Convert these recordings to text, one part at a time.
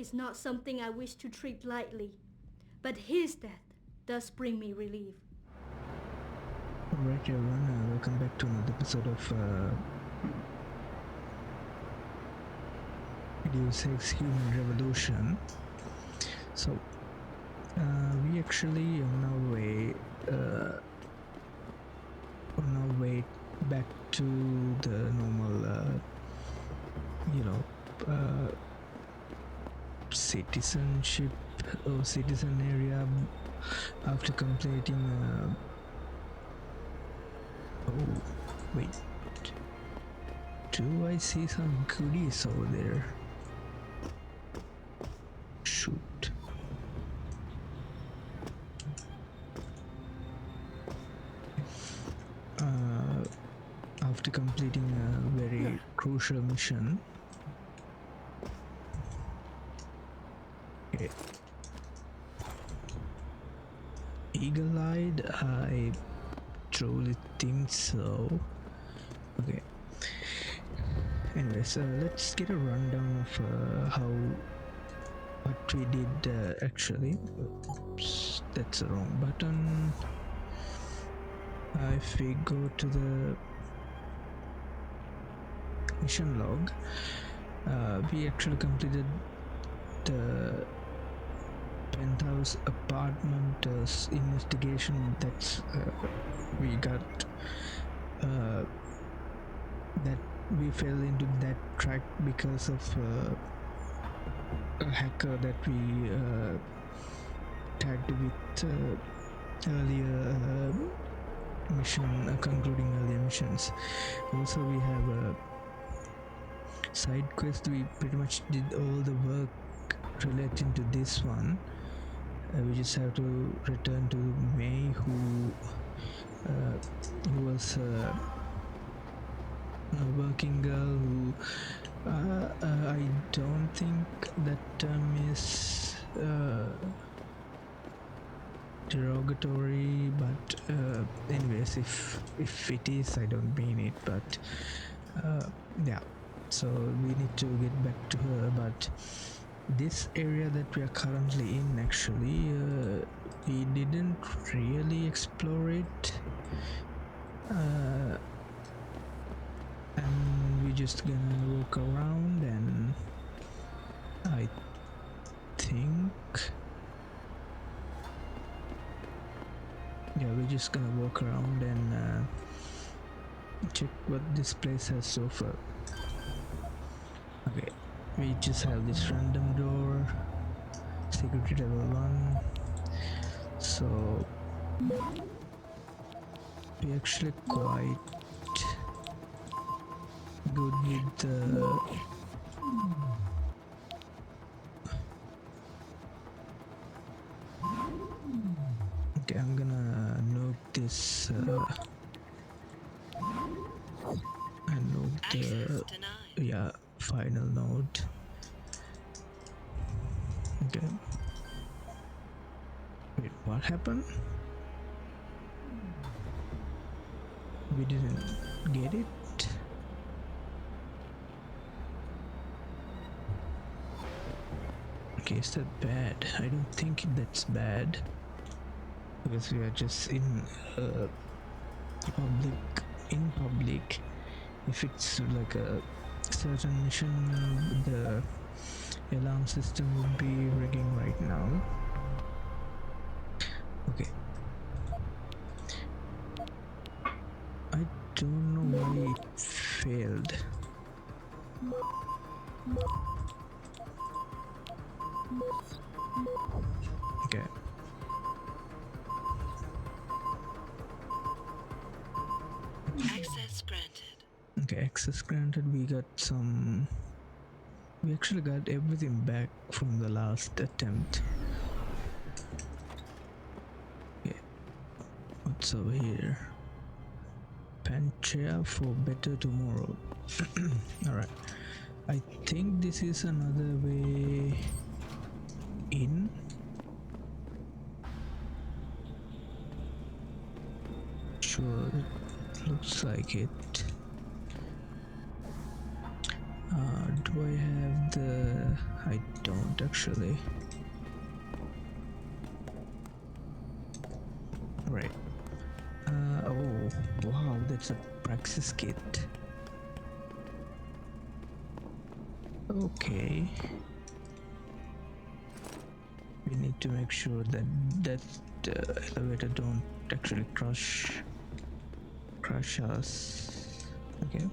is not something I wish to treat lightly, but his death does bring me relief. Alright everyone, welcome back to another episode of Deus Ex Human Revolution. So, we actually on our way back to the normal, citizenship or citizen area after completing. Oh, wait. Do I see some goodies over there? Shoot. After completing a very crucial mission. Okay. Eagle-eyed? I truly think so. Okay. Anyways, let's get a rundown of what we did actually. Oops, that's the wrong button. If we go to the mission log, we actually completed the penthouse apartment investigation. That's we got that we fell into that track because of a hacker that we tagged with earlier mission, concluding earlier missions. Also, we have a side quest. We pretty much did all the work relating to this one. We just have to return to May, who was a working girl who I don't think that term is derogatory, but anyways, if it is, I don't mean it, but yeah, so we need to get back to her. But this area that we are currently in, actually we didn't really explore it, and we're just gonna walk around, and I think we're just gonna walk around and check what this place has so far. Okay, we just have this random door, security level 1, so we actually quite good with the okay, I'm gonna note this and note the final note. Okay, wait, what happened? We didn't get it. Okay, is that bad? I don't think that's bad, because we are just in public. If it's like a certain mission, the alarm system would be ringing right now. Okay, I don't know why it failed. Okay, access granted. Okay, access granted. We actually got everything back from the last attempt. Okay, what's over here? Panchea for better tomorrow. Alright, I think this is another way in. Sure, it looks like it. Do I have the... I don't actually. Right. Oh, wow, that's a praxis kit. Okay. We need to make sure that that elevator don't actually crash us. Okay.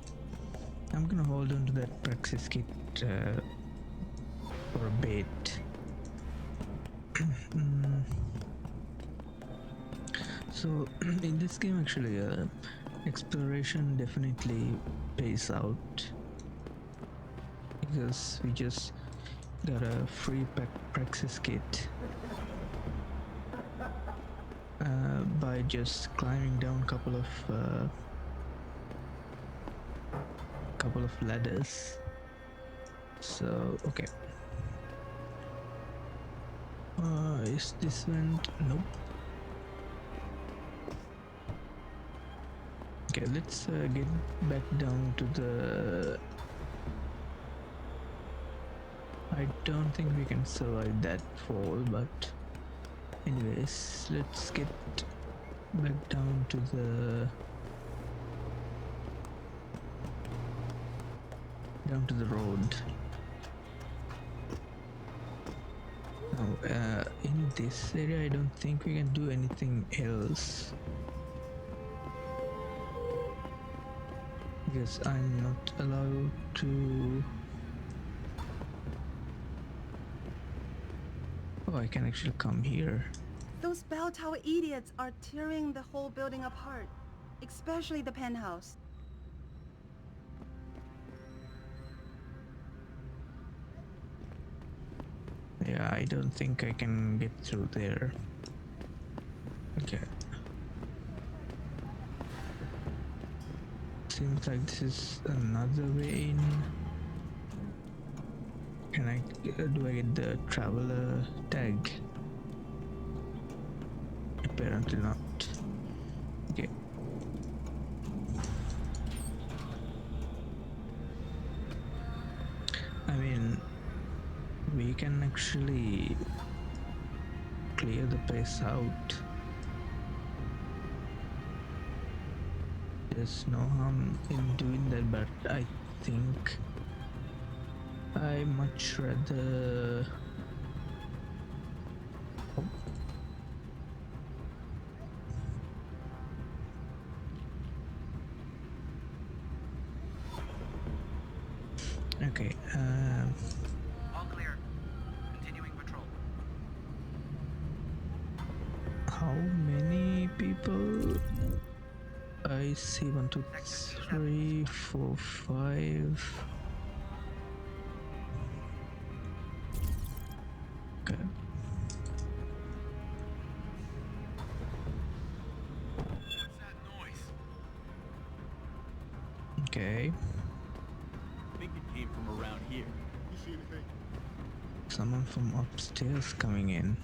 I'm gonna hold on to that praxis kit for a bit. So in this game actually exploration definitely pays out because we just got a free praxis kit by just climbing down a couple of ladders. So okay, is this vent? Nope. Okay, let's get back down to the... I don't think we can survive that fall, but anyways, let's get back down to the road. Now, in this area, I don't think we can do anything else because I'm not allowed to... Oh, I can actually come here. Those bell tower idiots are tearing the whole building apart, especially the penthouse. Yeah, I don't think I can get through there. Okay. Seems like this is another way in. Can I... do I get the traveler tag? Apparently not. Okay. I mean, we can actually clear the place out. There's no harm in doing that, but I think I much rather... Oh. Okay, all clear. Continuing patrol. how many people? I see 1, 2, 3, 4, 5. Okay. What's that noise? Okay. I think it came from around here. You see anything? Someone from upstairs coming in.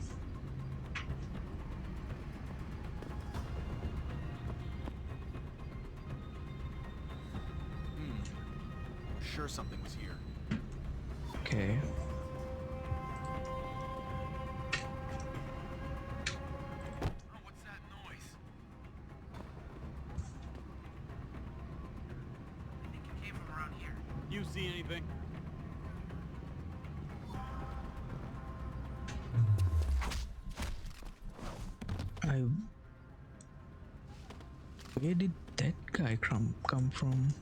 Sure something was here. Okay. Oh, what's that noise? I think it came from around here. You see anything? Where did that guy come from?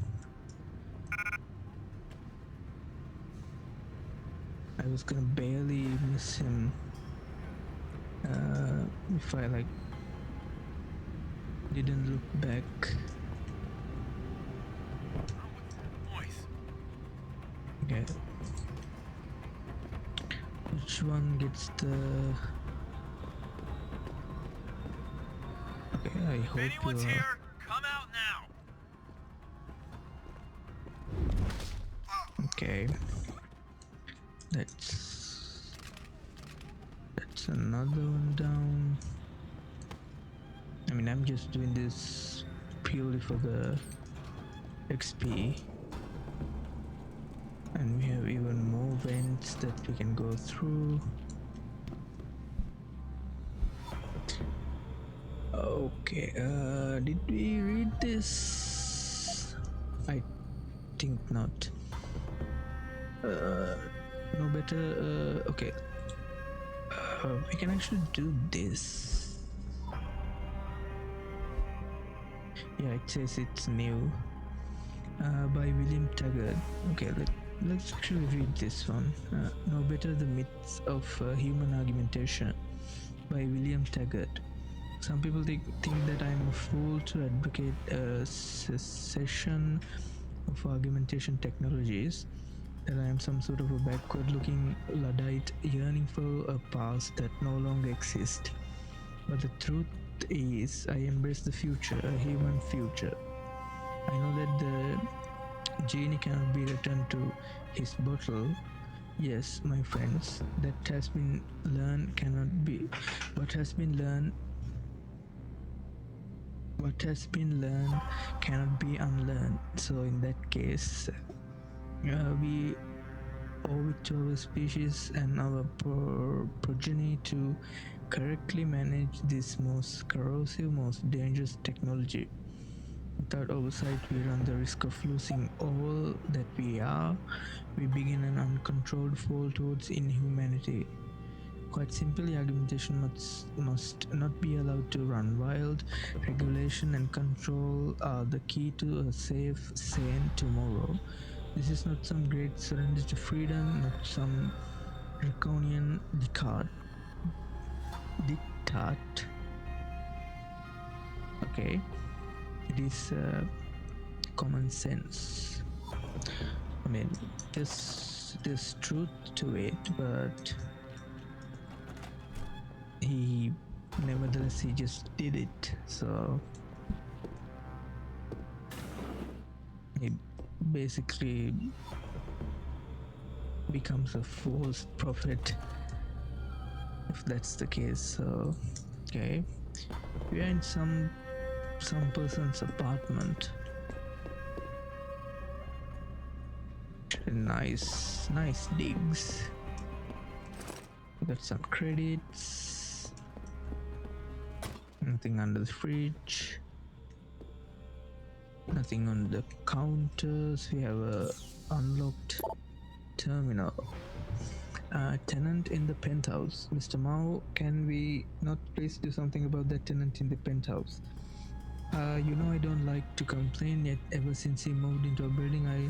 I was gonna barely miss him if I like didn't look back. Oh, what's that noise? Okay. Which one gets the... Okay, I If hope anyone's you are... here, come out now. Okay. That's another one down. I mean, I'm just doing this purely for the XP. And we have even more vents that we can go through. Okay, did we read this? I think not. No better, okay. We can actually do this. Yeah, it says it's new. By William Taggart. Okay, let's actually read this one. No better the myths of human augmentation by William Taggart. Some people think that I'm a fool to advocate a cessation of augmentation technologies, that I am some sort of a backward-looking Luddite yearning for a past that no longer exists. But the truth is, I embrace the future, a human future. I know that the genie cannot be returned to his bottle. Yes, my friends, that has been learned cannot be. What has been learned cannot be unlearned. So in that case, we owe it to our species and our progeny to correctly manage this most corrosive, most dangerous technology. Without oversight, we run the risk of losing all that we are. We begin an uncontrolled fall towards inhumanity. Quite simply, augmentation must not be allowed to run wild. Regulation and control are the key to a safe, sane tomorrow. This is not some great surrender to freedom, not some draconian diktat. Okay, it is common sense. I mean, there's truth to it, but he just did it. So he basically becomes a false prophet if that's the case. So okay, we are in some person's apartment. Nice digs. Got some credits. Nothing under the fridge. Nothing on the counters. We have a unlocked terminal. Tenant in the penthouse. Mr. Mao, can we not please do something about that tenant in the penthouse? You know I don't like to complain, yet ever since he moved into a building I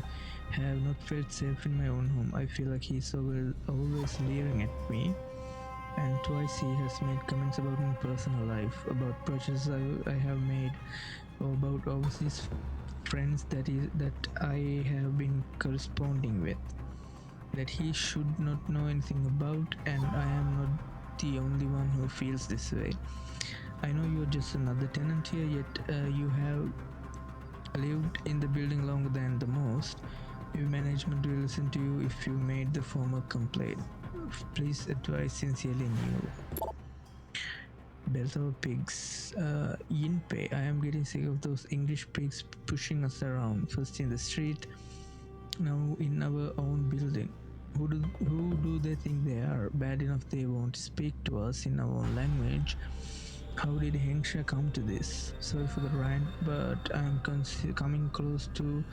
have not felt safe in my own home. I feel like he's always leering at me, and twice he has made comments about my personal life, about purchases I have made, or about overseas friends that I have been corresponding with, that he should not know anything about, and I am not the only one who feels this way. I know you're just another tenant here, yet you have lived in the building longer than the most. Your management will listen to you if you made the former complaint. Please advise sincerely, Neil. Belter pigs. Yinpei, I am getting sick of those English pigs pushing us around, first in the street, now in our own building. Who do they think they are? Bad enough they won't speak to us in our own language. How did Hensha come to this? Sorry for the rant, but I am coming close to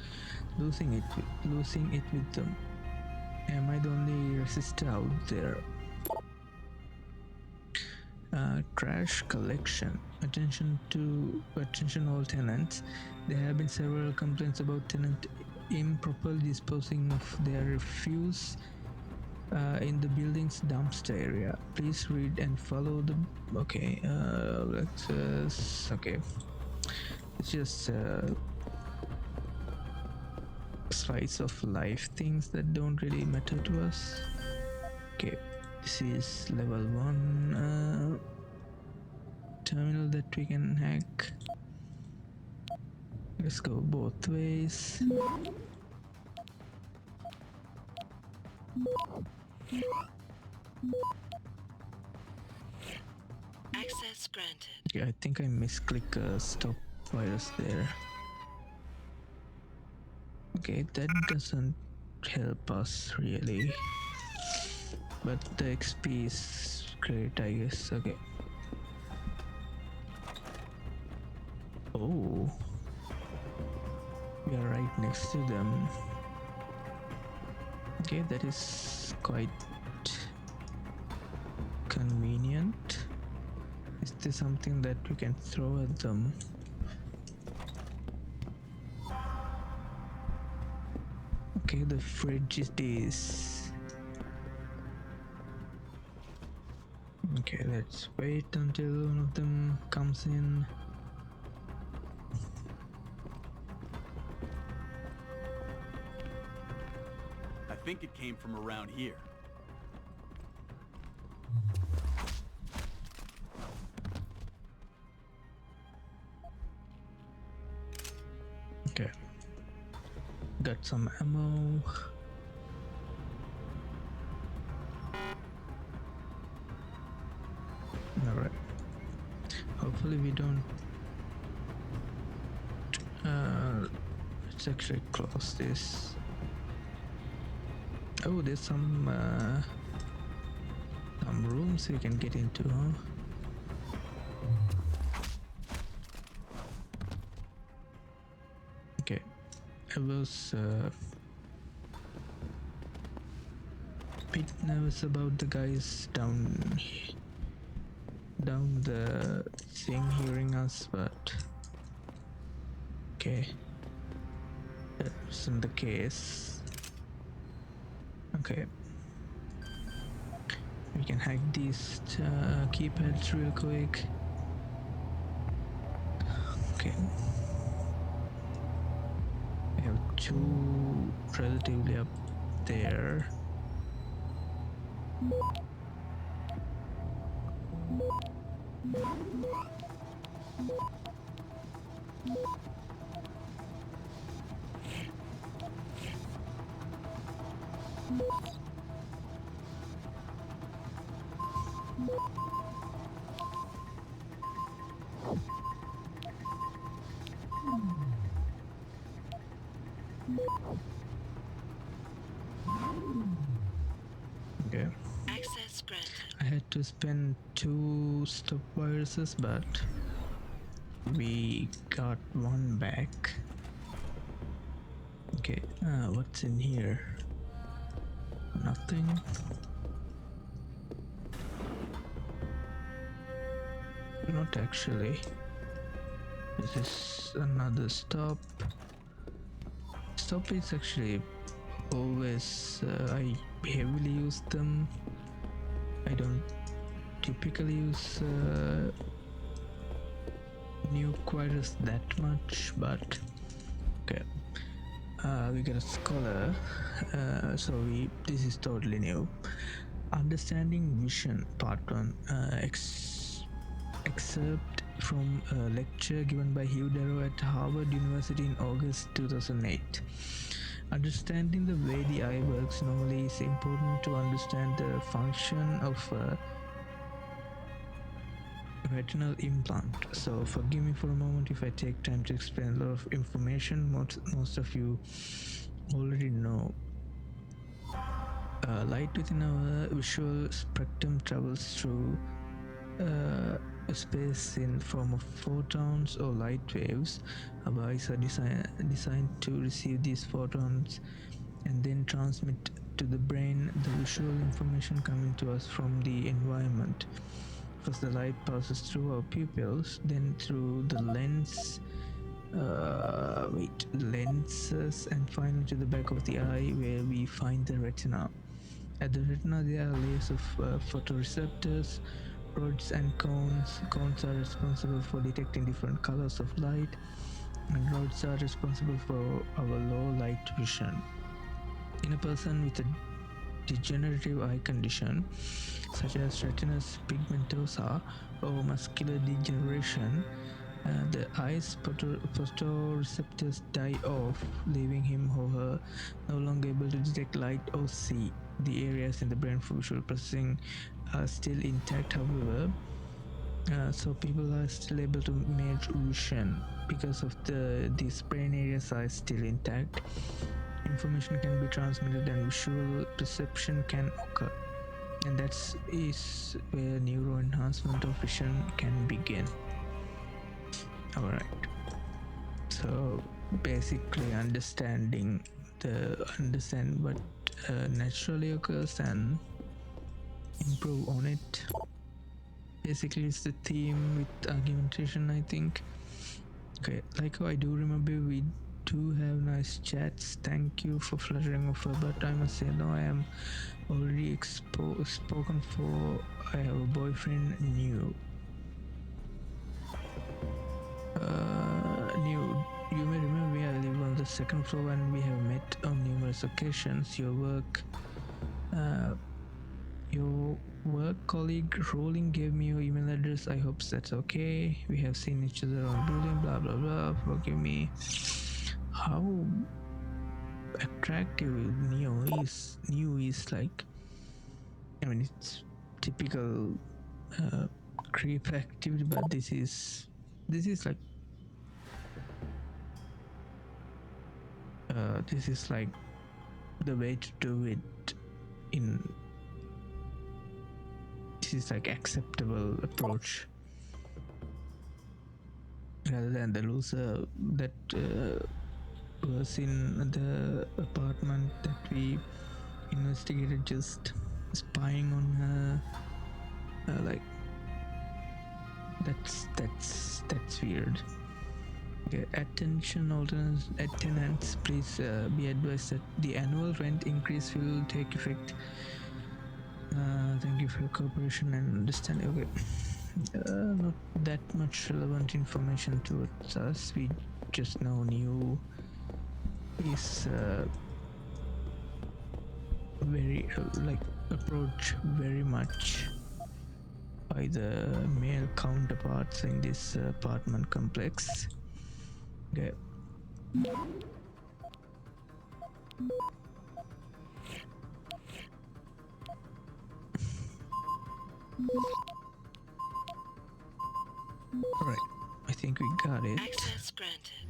losing it with them. Am I the only resister out there? Trash collection. Attention all tenants. There have been several complaints about tenant improperly disposing of their refuse in the building's dumpster area. Please read and follow the. Okay, okay. It's just slice of life things that don't really matter to us. Okay, this is level 1 terminal that we can hack. Let's go both ways. Access granted. Okay, I think I misclick stop virus there. Okay, that doesn't help us really, but the XP is great, I guess. Okay. Oh, we are right next to them. Okay, that is quite convenient. Is there something that we can throw at them? Okay, the fridge is. Okay, let's wait until one of them comes in. I think it came from around here. Okay. Got some ammo. Alright. Hopefully we don't let's actually close this. Oh, there's some rooms we can get into, huh? Okay, I was a bit nervous about the guys down the thing hearing us, but okay, that wasn't the case. Okay, we can hack these keypads real quick. Okay, we have two relatively up there. Okay. Access granted. I had to spend 2 stop viruses, but we got one back. Okay, what's in here? Nothing. Not actually. This is another stop. Stop is actually always I heavily use them. I don't typically use nuke virus that much, but okay. We got a scholar, so this is totally new. Understanding vision, part 1. Excerpt from a lecture given by Hugh Darrow at Harvard University in August 2008. Understanding the way the eye works normally is important to understand the function of a retinal implant. So forgive me for a moment if I take time to explain a lot of information most of you already know. Light within our visual spectrum travels through space in form of photons or light waves. Our eyes are designed to receive these photons and then transmit to the brain the visual information coming to us from the environment. First the light passes through our pupils, then through the lenses, and finally to the back of the eye where we find the retina. At the retina there are layers of photoreceptors, rods and cones. Cones are responsible for detecting different colors of light, and rods are responsible for our low light vision. In a person with a degenerative eye condition such as retinitis pigmentosa or macular degeneration, the eye's photoreceptors die off, leaving him or her no longer able to detect light or see. The areas in the brain for visual processing are still intact, however, so people are still able to make vision because of these brain areas are still intact. information can be transmitted and visual perception can occur. And that's is where neuro enhancement of vision can begin. Alright. So basically understand what naturally occurs and improve on it. Basically it's the theme with augmentation, I think. Okay, like I do remember we do have nice chats. Thank you for fluttering over, but I must say no, I am already spoken for. I have a boyfriend new. You may remember me, I live on the second floor and we have met on numerous occasions. Your work colleague Rolling gave me your email address. I hope that's okay. We have seen each other on building, blah blah blah. Forgive me. How attractive Neo is. Neo is like, I mean, it's typical creep activity, but this is like the way to do it. This is like acceptable approach rather than the loser that was in the apartment that we investigated, just spying on her. Like that's weird. Okay, attention tenants, please be advised that the annual rent increase will take effect. Thank you for your cooperation and understanding. Okay, not that much relevant information towards us. We just know Neo is very approach very much by the male counterparts in this apartment complex. Okay. Alright, I think we got it. Access granted.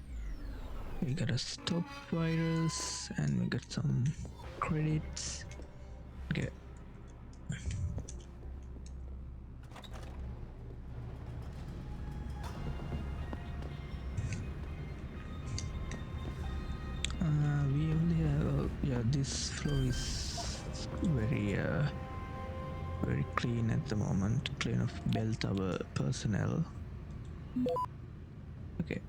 We got a stop virus and we got some credits. Okay. We only have this floor is very clean at the moment, clean of bell tower personnel. Okay.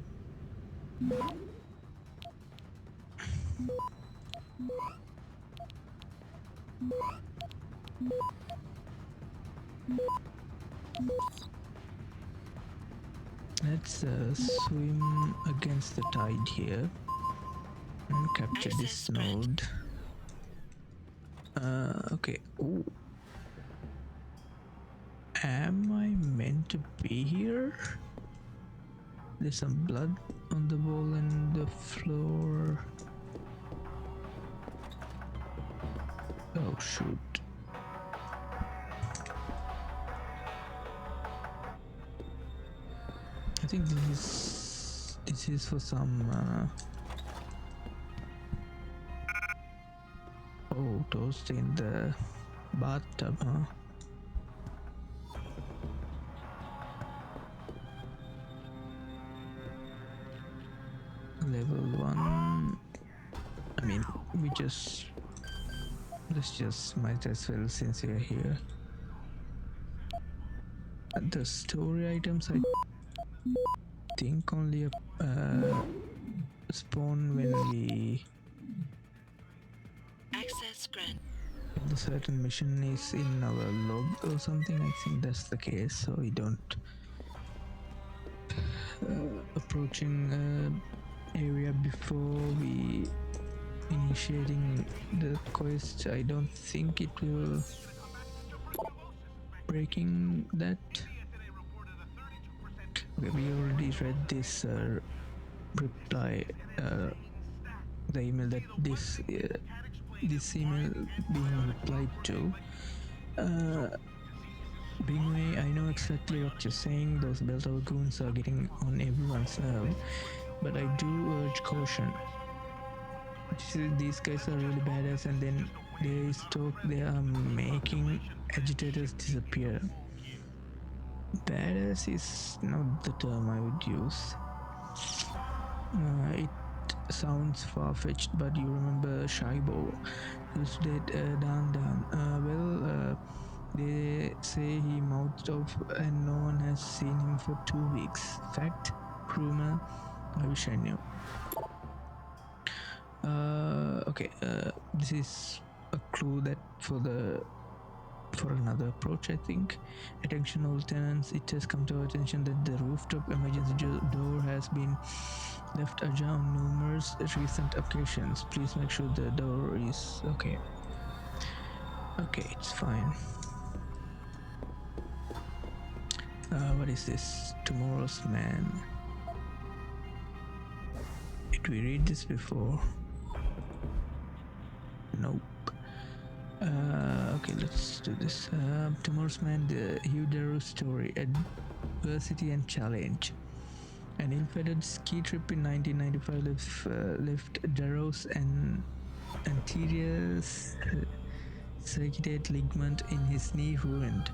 Let's swim against the tide here and capture this node. Okay. Ooh. Am I meant to be here? There's some blood on the wall and the floor. Oh shoot. I think this is for some oh, toast in the bathtub, huh? Level 1. I mean, let's just might as well since we are here. The story items, I think only spawn when we Access granted. if the certain mission is in our log or something. I think that's the case, so we don't approaching area before we initiating the quest. I don't think it will breaking that. Okay, we already read this reply, the email that this email being replied to. Bingway, I know exactly what you're saying. Those bell tower goons are getting on everyone's nerve, but I do urge caution. these guys are really badass, and then they are making agitators disappear. Badass is not the term I would use. It sounds far-fetched, but you remember Shaibo, who's dead, Dan. They say he mouthed off and no one has seen him for 2 weeks. Fact? Rumor? I wish I knew. Okay, this is a clue that for another approach, I think. Attention all tenants, it has come to our attention that the rooftop emergency door has been left ajar on numerous recent occasions. Please make sure the door is okay. Okay, it's fine. What is this? Tomorrow's Man. Did we read this before? Nope. Okay, let's do this. Tomorrow's Man, the Hugh Darrow story, Adversity and Challenge. An ill-fated ski trip in 1995 left Darrow's anterior circuitate ligament in his knee ruined.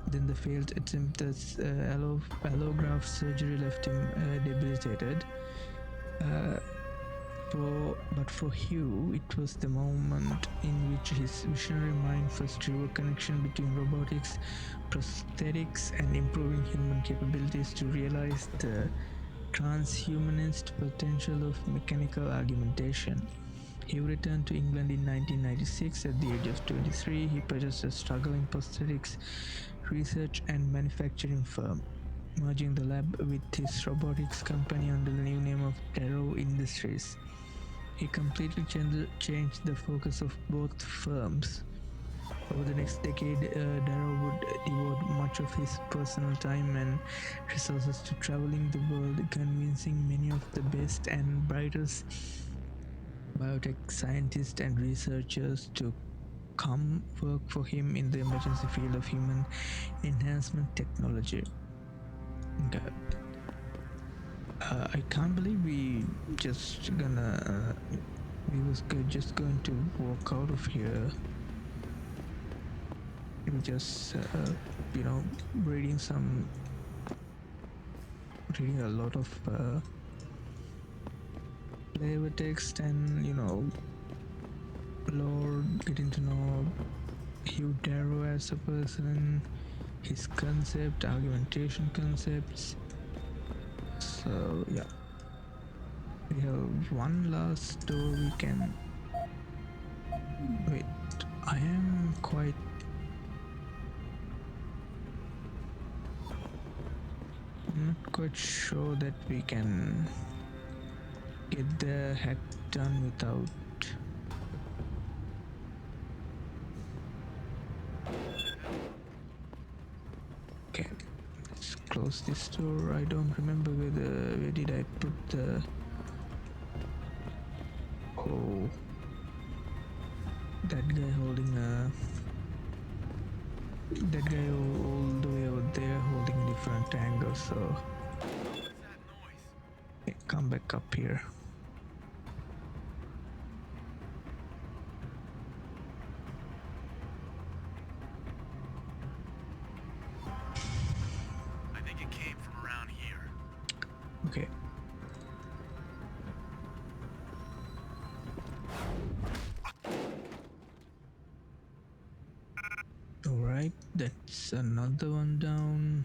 Then the failed attempt at allograft surgery left him debilitated. But for Hugh, it was the moment in which his visionary mind first drew a connection between robotics, prosthetics, and improving human capabilities to realize the transhumanist potential of mechanical augmentation. Hugh returned to England in 1996. At the age of 23, he purchased a struggling prosthetics research and manufacturing firm, merging the lab with his robotics company under the new name of Darrow Industries. He completely changed the focus of both firms. Over the next decade, Darrow would devote much of his personal time and resources to traveling the world, convincing many of the best and brightest biotech scientists and researchers to come work for him in the emergency field of human enhancement technology. Okay. I can't believe we just going to walk out of here. We just reading a lot of flavor text and lore, getting to know Hugh Darrow as a person, his concept, augmentation concepts. So yeah, we have one last door we can wait. I am quite not quite sure that we can get the hack done without okay, let's close this door. I don't remember where did I put the that guy holding that guy all the way over there holding a different angle, so What's that noise? okay, come back up here. I think it came from around here. Okay. Alright, that's another one down.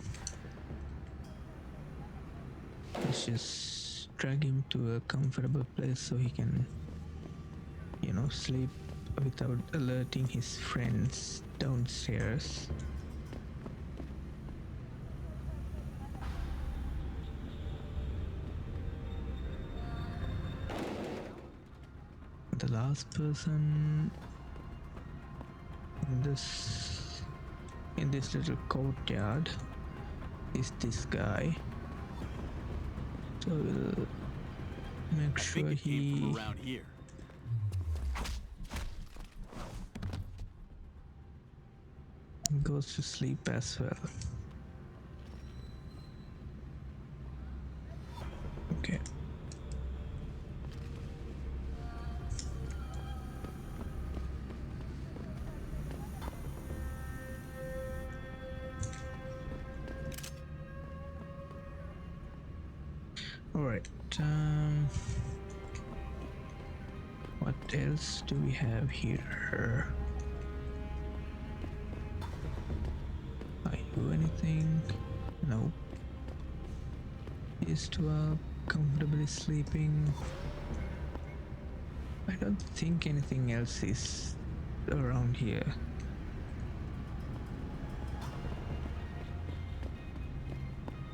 Let's just drag him to a comfortable place so he can, sleep without alerting his friends downstairs. The last person in this little courtyard is this guy, so we'll make I sure think it came he from around here. goes to sleep as well. Okay. Alright, what else do we have here? Are you anything? No. These two are comfortably sleeping. I don't think anything else is around here.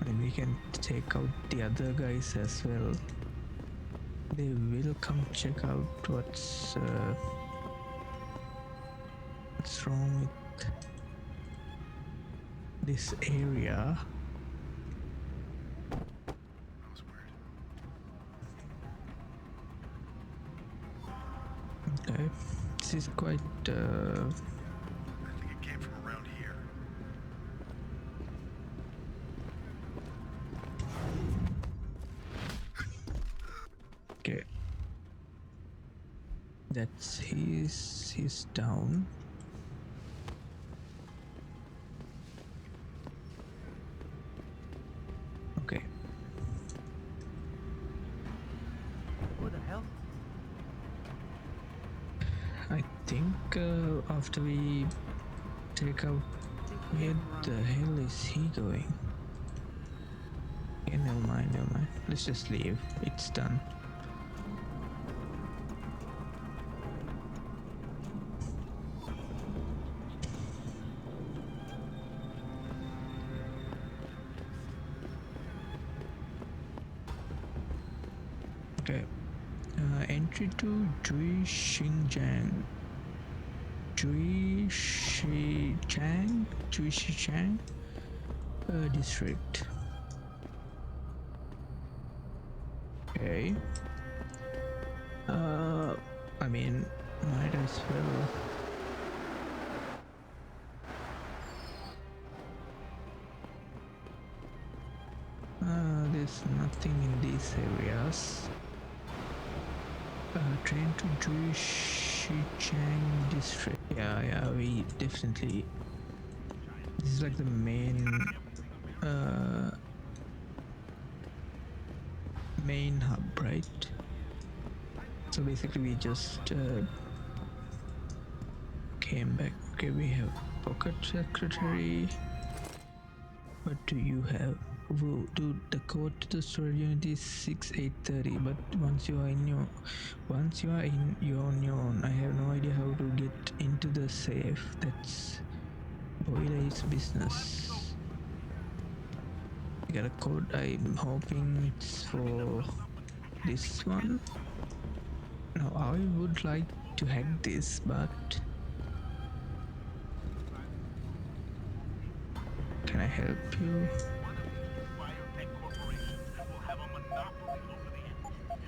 And we can take out the other guys as well. They will come check out what's wrong with this area. That was weird. Okay, this is quite I think it came from around here. okay. That's he's down. Okay. What the hell? I think after we take out, where the hell is he going? Okay, never mind. Let's just leave. It's done. Okay. Entry to Juishijiang district. Okay. I mean, might as well. There's nothing in these areas. Train to Juishijiang district. Yeah, we definitely. This is like the main hub, right? So basically we just came back. Okay, we have pocket secretary. What do you have? Whoa, dude, the code to the storage unit is 6830, but once you are on your own. I have no idea how to get into the safe. That's Boiler's business. I got a code. I'm hoping it's for this one. Now I would like to hack this, but can I help you?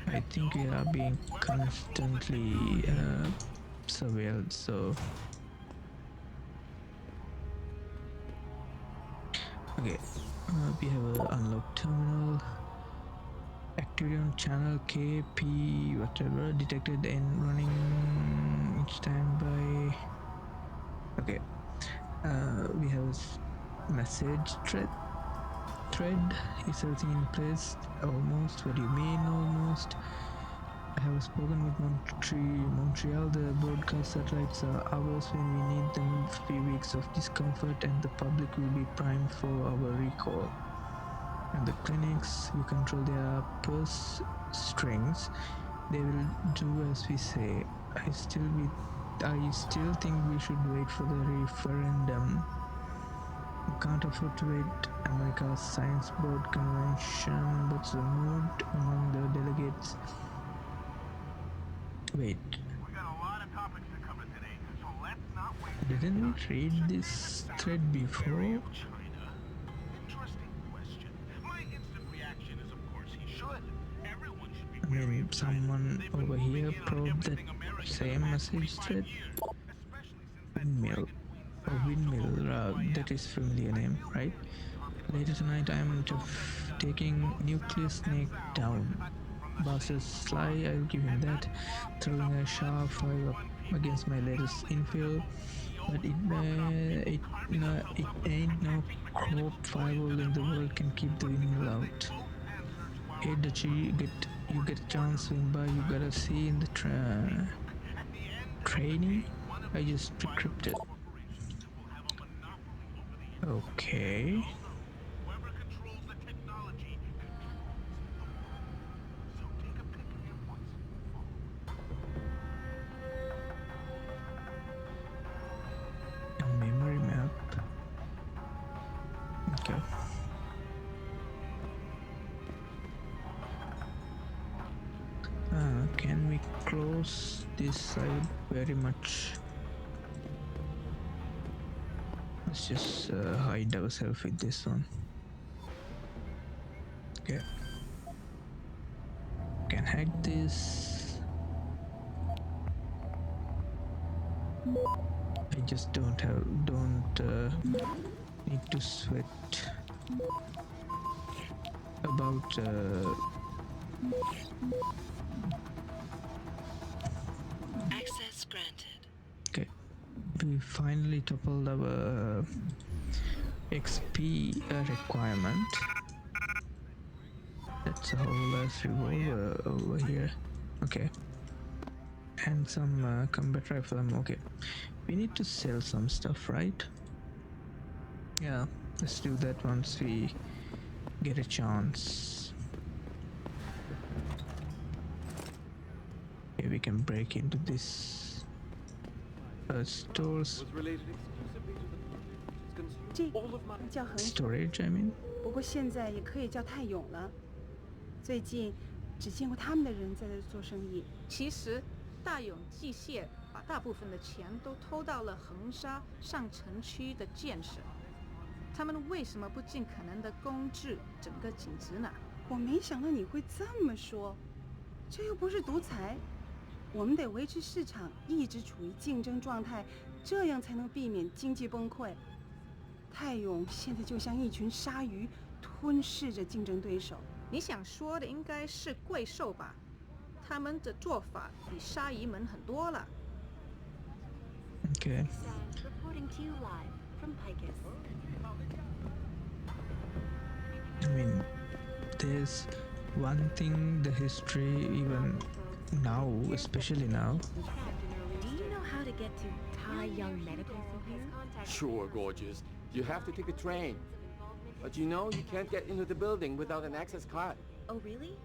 I think we are being constantly surveilled, so okay. We have an unlocked terminal. Activity on channel KP whatever detected and running standby. Okay. We have a message thread. Is everything in place? Almost. What do you mean almost? I have spoken with Montreal. The broadcast satellites are ours when we need them. 3 weeks of discomfort and the public will be primed for our recall. And the clinics, we control their purse strings. They will do as we say. I still think we should wait for the referendum. We can't afford to wait. America's Science Board Convention, but the mood among the delegates. Wait. We got a lot of topics to cover today, so let's not wait. Didn't we read this thread before? China. Interesting question. My instant reaction is, of course, he should. Everyone should be I wary mean, of China. someone They've been over moving here in on probed that everything American same in the past message 25 thread. years, especially since that Windmill. Windmill, that is familiar name, right? Later tonight I'm taking Nuclear Snake down. Boss is sly, I'll give him that. Throwing a sharp 5 up against my latest infill. But it ain't no crop firewall in the world can keep the windmill out. hey Dutchy, you get a chance swing by, you gotta see in the training. I just decrypted. Okay. Whoever controls the technology controls the world. So take a pick of your poison and follow. A memory map. Okay. Can we close this side very much? Let's just hide ourselves with this one. Okay. Can hack this. I just don't need to sweat about Access granted. okay, we finally toppled our XP requirement. That's a whole ass revolver over here. Okay, and some combat rifle ammo. Okay, we need to sell some stuff, right? Yeah, let's do that once we get a chance. Okay, we can break into this stores Was related exclusively to the project, which has consumed 这 all of my... 叫恒， storage. I mean, 不过现在也可以叫泰永了。最近只见过他们的人在这做生意。其实，大永机械把大部分的钱都偷到了恒沙上城区的建设。他们为什么不尽可能的公治整个景值呢？我没想到你会这么说，这又不是独裁，我们得维持市场一直处于竞争状态，这样才能避免经济崩溃。泰永现在就像一群鲨鱼，吞噬着竞争对手。你想说的应该是贵兽吧？他们的做法比鲨鱼们很多了。 okay. Reporting to you live from Picus. I mean, there's one thing, the history, even now, especially now. Do you know how to get to Thai Young Medical from here? Sure, gorgeous. You have to take a train. But you know, you can't get into the building without an access card. Oh, really?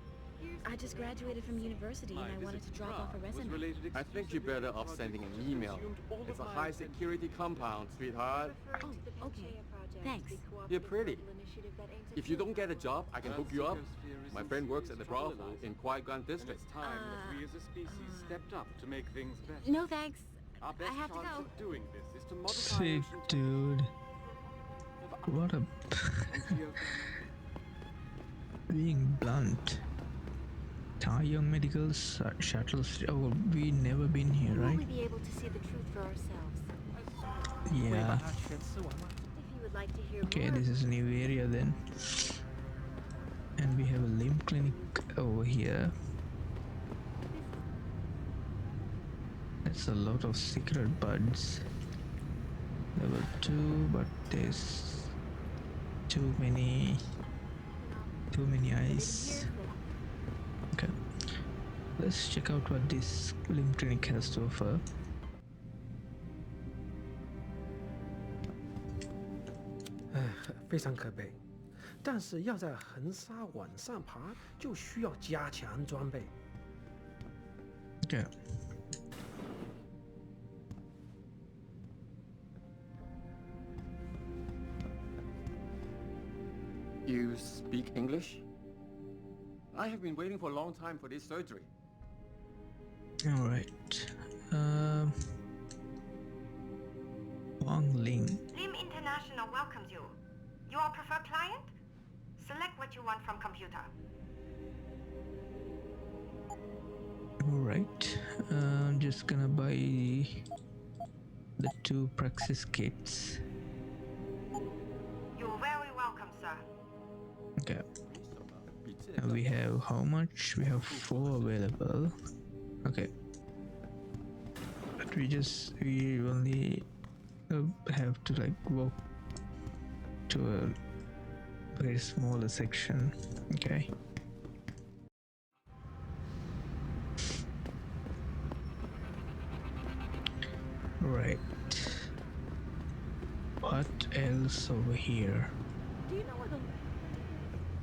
I just graduated from university and I wanted to drop off a resume. I think you're better off sending an email. It's a high-security compound, sweetheart. Oh, okay. Thanks. You're pretty. If you don't get a job, I can hook you up. My friend works at the Bravo in Qui-Gon District. It's time that we as a species stepped up to make things better. No, thanks. Our best I have to chance go. of doing this is to modify Sick, ocean dude. What a being blunt. Thai Young Medical Shuttles. Oh, we never been here, Will right? we be able to see the truth for ourselves? Yeah. If you would like to hear Okay, more, this is a new area then. And we have a limb clinic over here. That's a lot of secret buds. Level 2, but there's too many eyes. Okay, let's check out what this limb clinic has to offer. 非常可悲，但是要在恒沙往上爬，就需要加强装备。 Okay. You speak English? I have been waiting for a long time for this surgery. All right. Wang Ling. Lim International welcomes you. You are preferred client? Select what you want from computer. All right. I'm just gonna buy the 2 Praxis kits. You're very welcome, sir. Okay. Now we have how much? We have 4 available. Okay. But we only have to like walk to a very smaller section. Okay. Alright. What else over here? Do you know where the...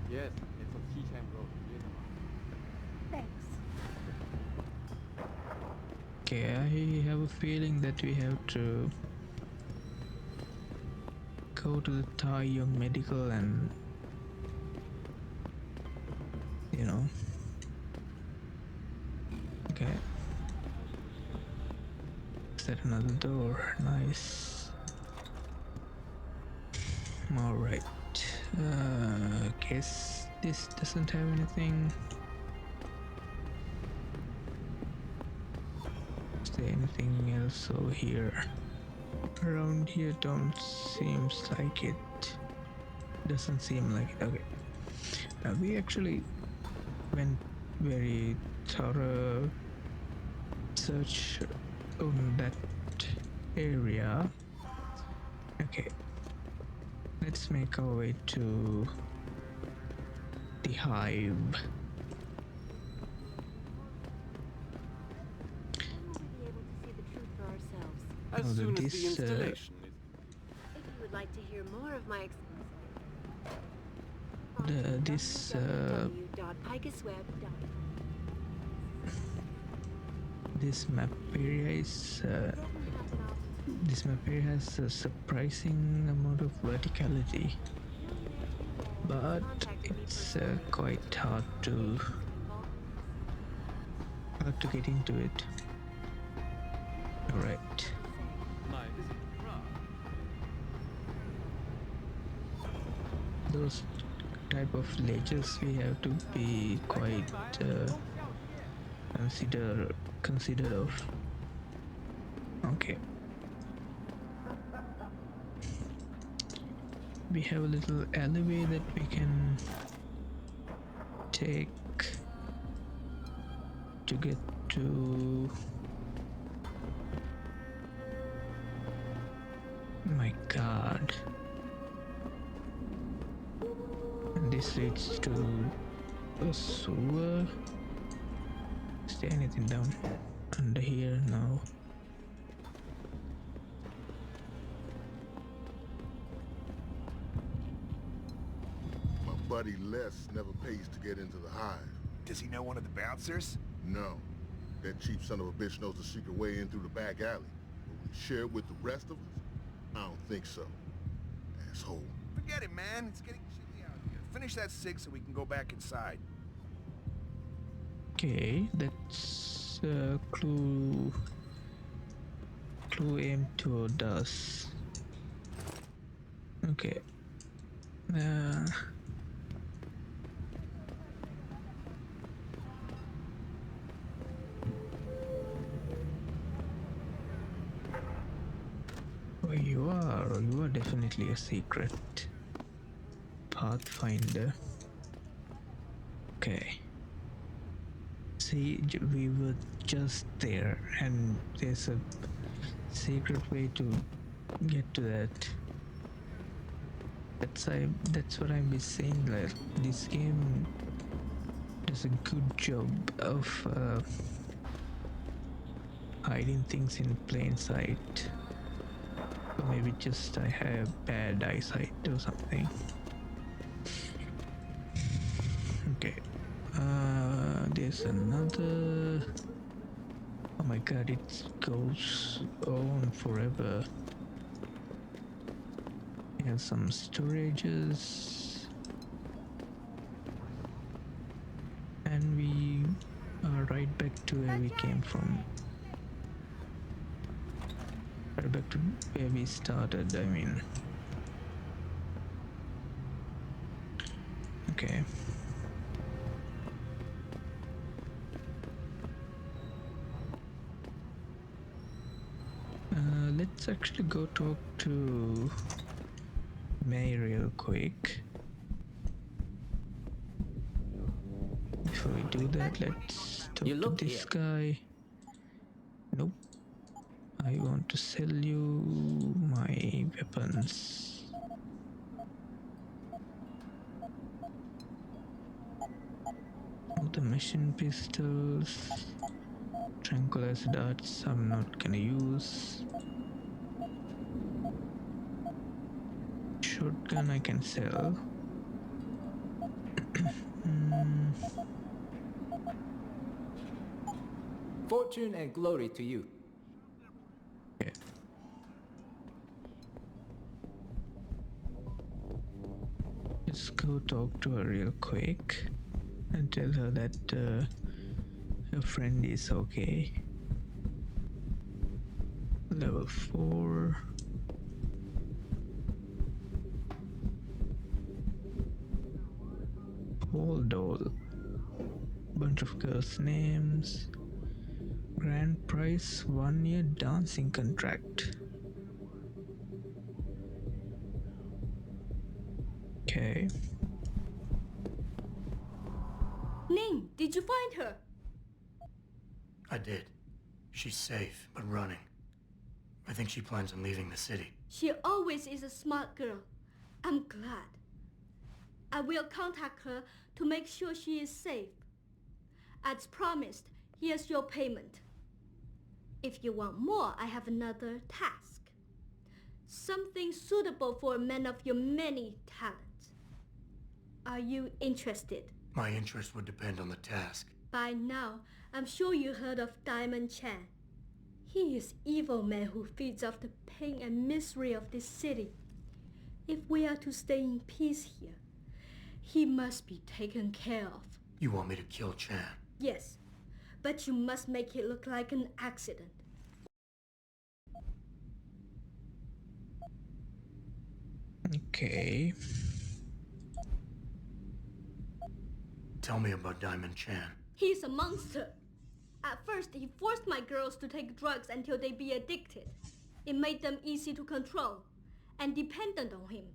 Yes, it's on Xichang Road. Near the market. Thanks. Okay, I have a feeling that we have to go to the Tai Yong Medical and, you know. Okay. Is that another door? Nice. Alright. Guess this doesn't have anything. Is there anything else over here? Around here don't seems like it. Doesn't seem like it. Okay. We actually went very thorough search on that area. Okay. Let's make our way to the hive. As Oh, soon as this, the installation is... If you would like to hear more of my This this map area is this map area has a surprising amount of verticality, but it's quite hard to get into it. All right. Those type of ledges we have to be quite considered of. Okay. We have a little alleyway that we can take to get to... My god. And this leads to a sewer. Is there anything down under here? No. My buddy Les never pays to get into the hive. Does he know one of the bouncers? No. That cheap son of a bitch knows the secret way in through the back alley. But will he share it with the rest of us? I don't think so. Asshole. Forget it, man. It's getting chilly out here. Finish that cig so we can go back inside. Okay, that's clue aim toward us. Okay. Oh, you are definitely a secret pathfinder. Okay. See, we were just there, and there's a secret way to get to that. That's what I'm saying. Like, this game does a good job of hiding things in plain sight. Or maybe just I have bad eyesight or something. Okay. There's another... Oh my god, it goes on forever. We have some storages. And we are right back to where we came from. Right back to where we started, I mean. Okay. Let's actually go talk to May real quick. Before we do that, let's talk to this guy. Nope. I want to sell you my weapons. All the machine pistols, tranquilizer darts I'm not gonna use. shotgun I can sell. Fortune and glory to you. Okay. Let's go talk to her real quick and tell her that her friend is okay. Level 4. Paul Dole. Bunch of girls' names. Grand prize 1-year dancing contract. Okay. Ning, did you find her? I did. She's safe, but running. I think she plans on leaving the city. She always is a smart girl. I'm glad. I will contact her to make sure she is safe. As promised, here's your payment. If you want more, I have another task. Something suitable for a man of your many talents. Are you interested? My interest would depend on the task. By now, I'm sure you heard of Diamond Chan. He is evil man who feeds off the pain and misery of this city. If we are to stay in peace here, he must be taken care of. You want me to kill Chan? Yes, but you must make it look like an accident. Okay. Tell me about Diamond Chan. He's a monster. At first, he forced my girls to take drugs until they be addicted. It made them easy to control and dependent on him.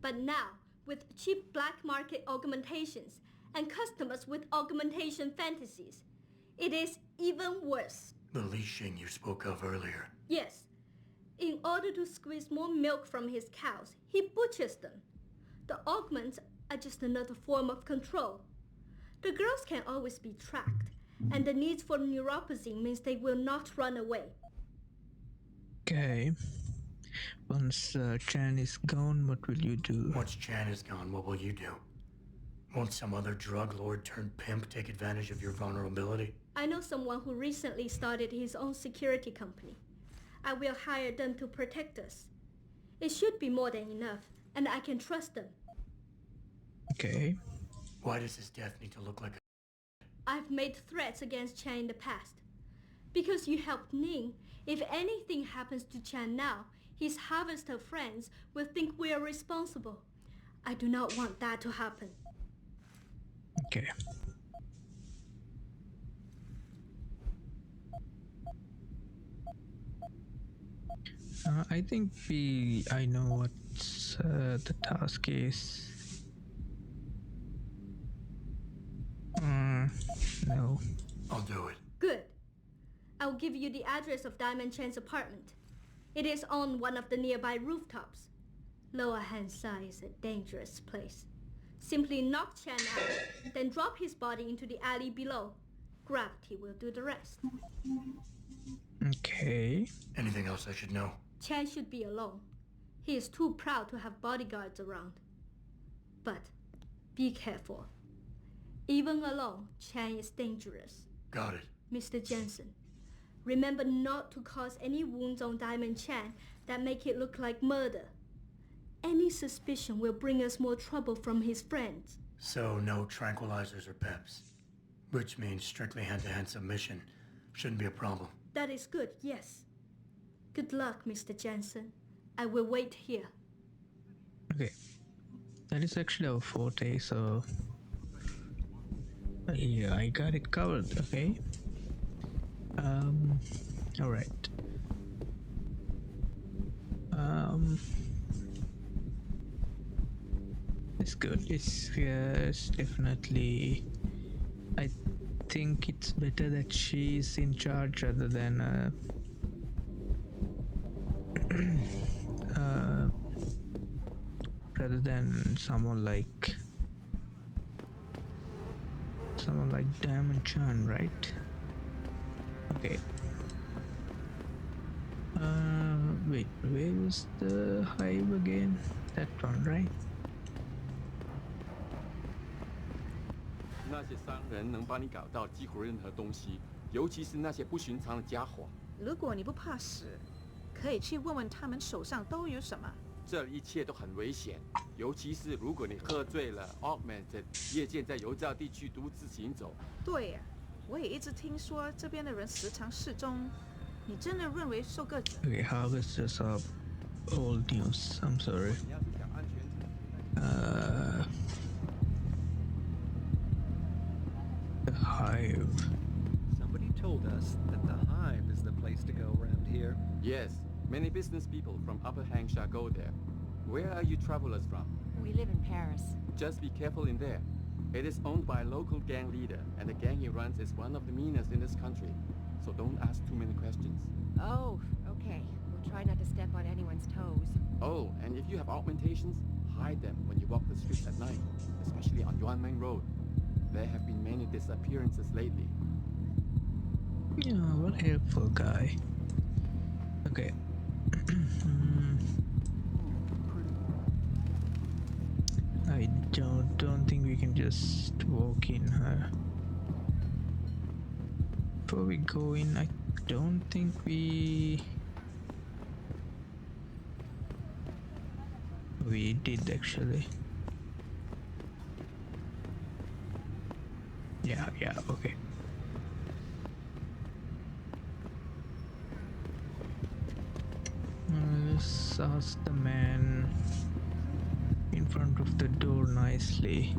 But now, with cheap black market augmentations and customers with augmentation fantasies, it is even worse. The Li Xing you spoke of earlier. Yes. In order to squeeze more milk from his cows, he butchers them. The augments are just another form of control. The girls can always be tracked, and the need for neuropathy means they will not run away. Okay. Once Chan is gone, what will you do? Once Chan is gone, what will you do? Won't some other drug lord turned pimp take advantage of your vulnerability? I know someone who recently started his own security company. I will hire them to protect us. It should be more than enough, and I can trust them. Okay. Why does his death need to look like a... I've made threats against Chan in the past. Because you helped Ning, if anything happens to Chan now, his harvester friends will think we are responsible. I do not want that to happen. Okay. I think I know what the task is. No. I'll do it. Good. I'll give you the address of Diamond Chan's apartment. It is on one of the nearby rooftops. Lower Hensha is a dangerous place. Simply knock Chan out, then drop his body into the alley below. Gravity will do the rest. Okay. Anything else I should know? Chan should be alone. He is too proud to have bodyguards around. But be careful. Even alone, Chan is dangerous. Got it. Mr. Jensen, remember not to cause any wounds on Diamond Chan that make it look like murder. Any suspicion will bring us more trouble from his friends. So no tranquilizers or peps. Which means strictly hand-to-hand submission shouldn't be a problem. That is good, yes. Good luck, Mr. Jensen. I will wait here. Okay. That is actually our forte, so... yeah, I got it covered, okay? Alright. It's good. It's definitely... I think it's better that she's in charge rather than someone like Diamond Chan, right? Okay. Wait, where was the hive again? that one, right? 那些商人能帮你搞到几乎任何东西，尤其是那些不寻常的家伙。如果你不怕死，可以去问问他们手上都有什么。这一切都很危险，尤其是如果你喝醉了 augmented 夜间在游照地区独自行走。对呀，我也一直听说这边的人时常失踪。你真的认为受个子？ Okay, harvesters of old news. I'm sorry. The hive. Somebody told us that the hive is the place to go around here. Yes, many business people from Upper Hensha go there. Where are you travelers from? We live in Paris. Just be careful in there. It is owned by a local gang leader, and the gang he runs is one of the meanest in this country. So don't ask too many questions. Oh, okay. We'll try not to step on anyone's toes. Oh, and if you have augmentations, hide them when you walk the streets at night, especially on Yuanmeng Road. There have been many disappearances lately. Yeah, what a helpful guy. Okay. I don't think we can just walk in her. Before we go in, I don't think we did actually. Yeah, okay. Let's ask the man in front of the door nicely.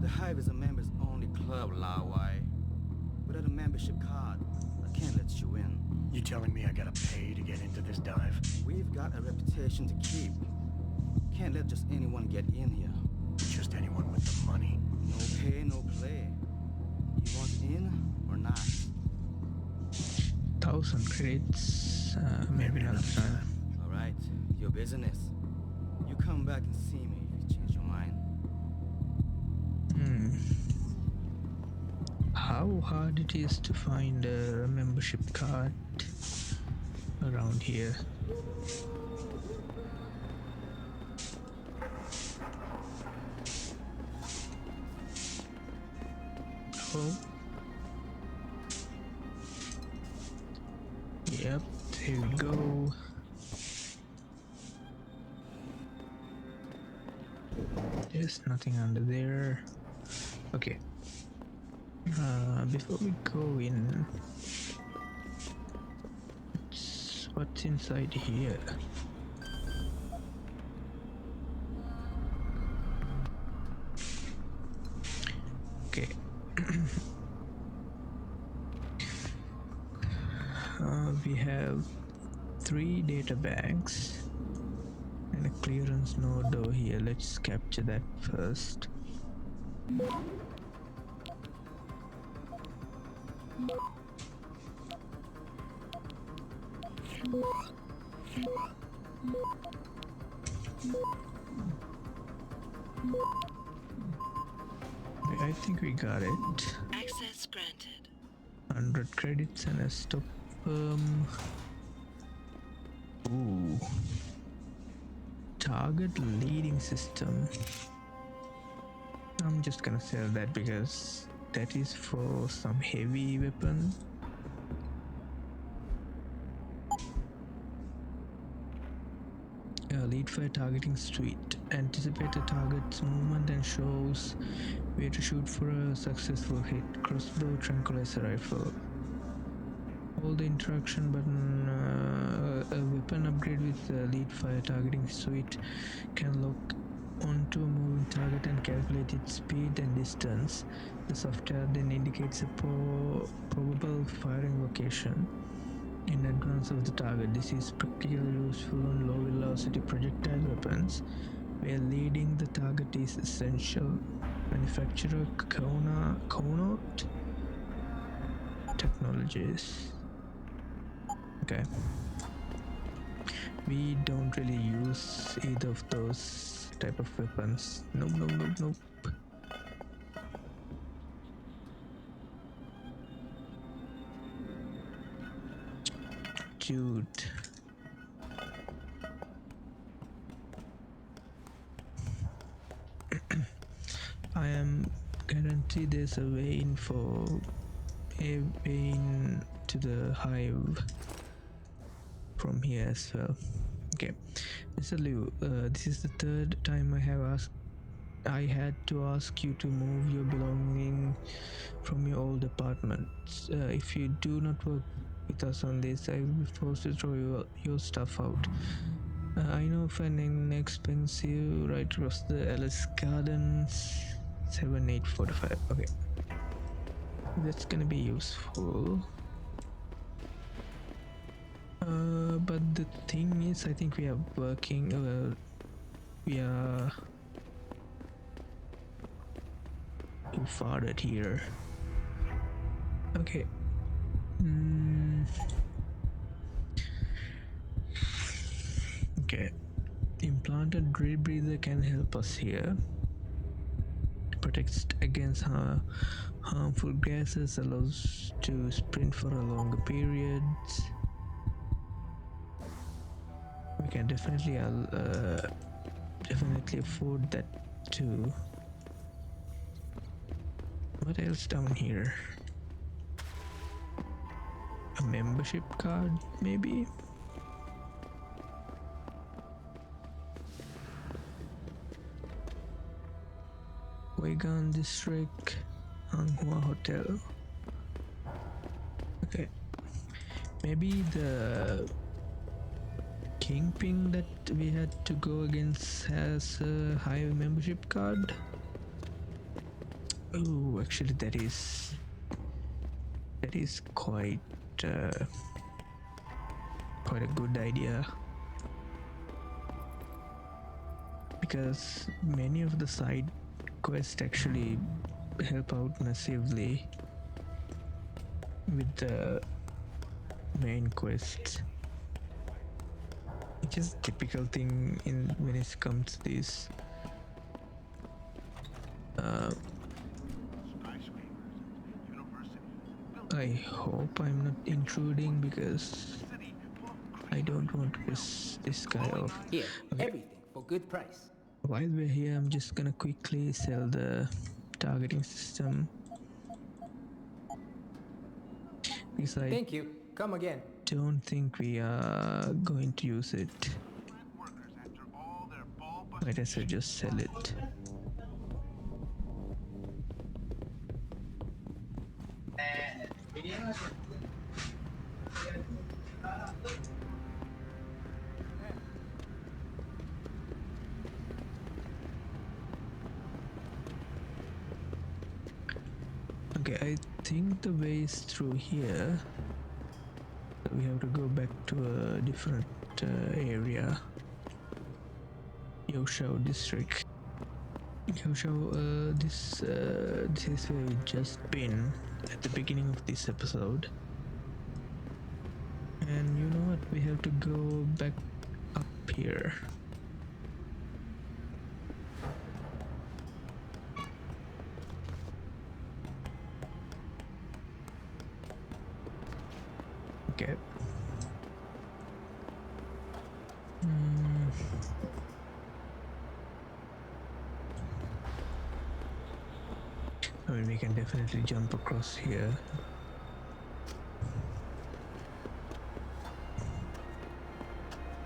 The Hive is a members-only club, Lao Wai. Without a membership card, I can't let you in. You telling me I gotta pay to get into this dive? We've got a reputation to keep. Can't let just anyone get in here. Just anyone with the money? No pay, no play. You want in or not? 1,000 credits, maybe another time. All right, your business. You come back and see me if you change your mind. How hard it is to find a membership card around here? Oh. Yep, there we go. There's nothing under there. Okay. Before we go in, what's inside here? Okay. We have 3 data banks and a clearance node over here. Let's capture that first. I think we got it. Access granted. 100 credits and a stop. Ooh. Target leading system. I'm just gonna sell that because that is for some heavy weapon. Lead fire targeting suite. Anticipate the target's movement and shows where to shoot for a successful hit. Crossbow, tranquilizer rifle. Hold the interaction button. A weapon upgrade with lead fire targeting suite can lock onto a moving target and calculate its speed and distance. The software then indicates a probable firing location in advance of the target. This is particularly useful on low velocity projectile weapons where leading the target is essential. Manufacturer Konot Technologies. Okay. We don't really use either of those type of weapons. Nope. Dude, I am guaranteed there's a way in to the hive from here as well. Okay, Mr. Liu, this is the third time I had to ask you to move your belongings from your old apartment. If you do not work with us on this, I will be forced to throw your stuff out. I know of an inexpensive right across the Alice Gardens, 7845. Okay, that's gonna be useful. But the thing is, I think we are working. We are farted here. Okay. Okay. Implanted rebreather can help us here. Protects against harmful gases, allows to sprint for a longer period. We can definitely afford that too. What else down here? A membership card, maybe? Wegan District, Anghua Hotel. Okay. Maybe the Kingpin that we had to go against has a high membership card. Oh, actually that is quite a good idea, because many of the side quests actually help out massively with the main quests, which is a typical thing when it comes to this. I hope I'm not intruding, because I don't want to piss this guy off. Here, okay. everything for good price. While we're here, I'm just gonna quickly sell the targeting system, because I Thank you. Come again. don't think we are going to use it. Might as well just sell it. Okay, I think the way is through here. We have to go back to a different area. Yoshao district. Yoshao, this is where we just been at the beginning of this episode. And you know what? We have to go back up here. Okay. I mean, we can definitely jump across here.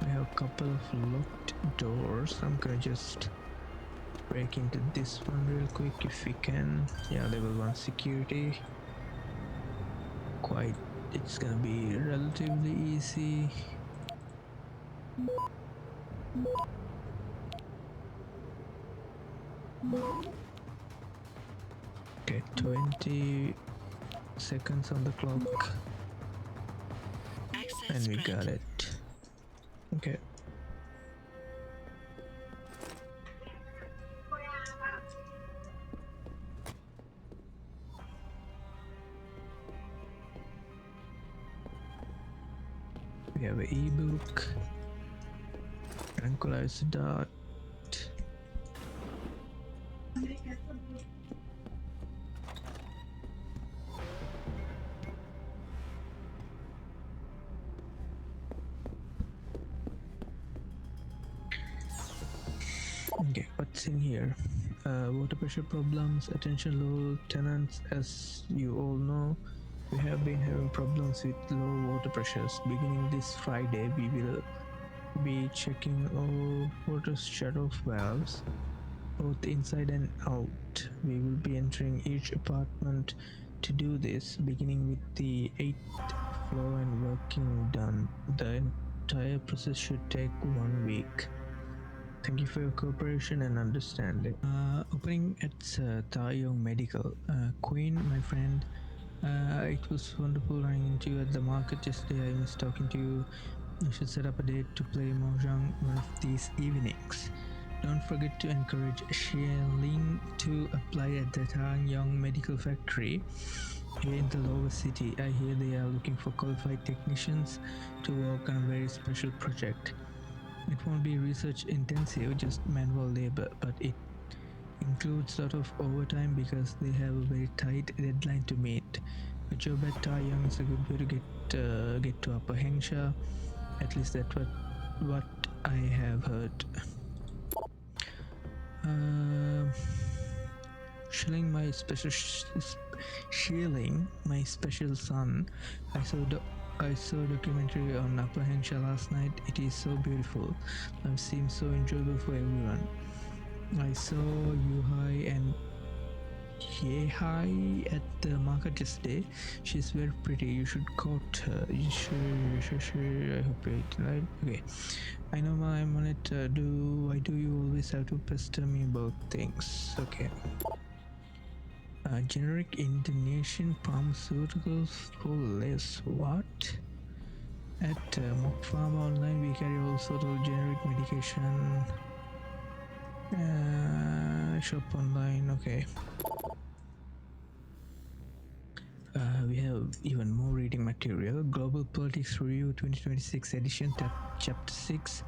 We have a couple of locked doors. I'm gonna just break into this one real quick if we can. Yeah, level 1 security. It's gonna be relatively easy. Okay, 20 seconds on the clock. And we got it. Okay. We have an ebook, tranquilizer dart. Okay, what's in here? Water pressure problems. Attention low tenants, as you all know, we have been having problems with low water pressures. Beginning this Friday, we will be checking all water shut-off valves, both inside and out. We will be entering each apartment to do this, beginning with the 8th floor and working done. The entire process should take 1 week. Thank you for your cooperation and understanding. Opening at Taeyong Medical. Queen, my friend, it was wonderful running into you at the market yesterday. I missed talking to you. You should set up a date to play Mahjong one of these evenings. Don't forget to encourage Xianling to apply at the Taeyong Medical Factory here in the lower city. I hear they are looking for qualified technicians to work on a very special project. It won't be research intensive, just manual labor, but it includes sort of overtime because they have a very tight deadline to meet. A job at Taeyong is a good way to get to Upper Hensha. At least that's what I have heard. Shilling my special son. I saw a documentary on Upper Hensha last night. It is so beautiful. It seems so enjoyable for everyone. I saw Yuhai and Yehai at the market yesterday. She's very pretty. You should court her. You should. I hope it right. Okay. I know I'm on it. Why do you always have to pester me about things? Okay. Generic Indonesian pharmaceuticals for less. What? At Mock Pharma Online, we carry all sort of generic medication. Shop online. Okay. We have even more reading material. Global Politics Review 2026 edition, chapter 6,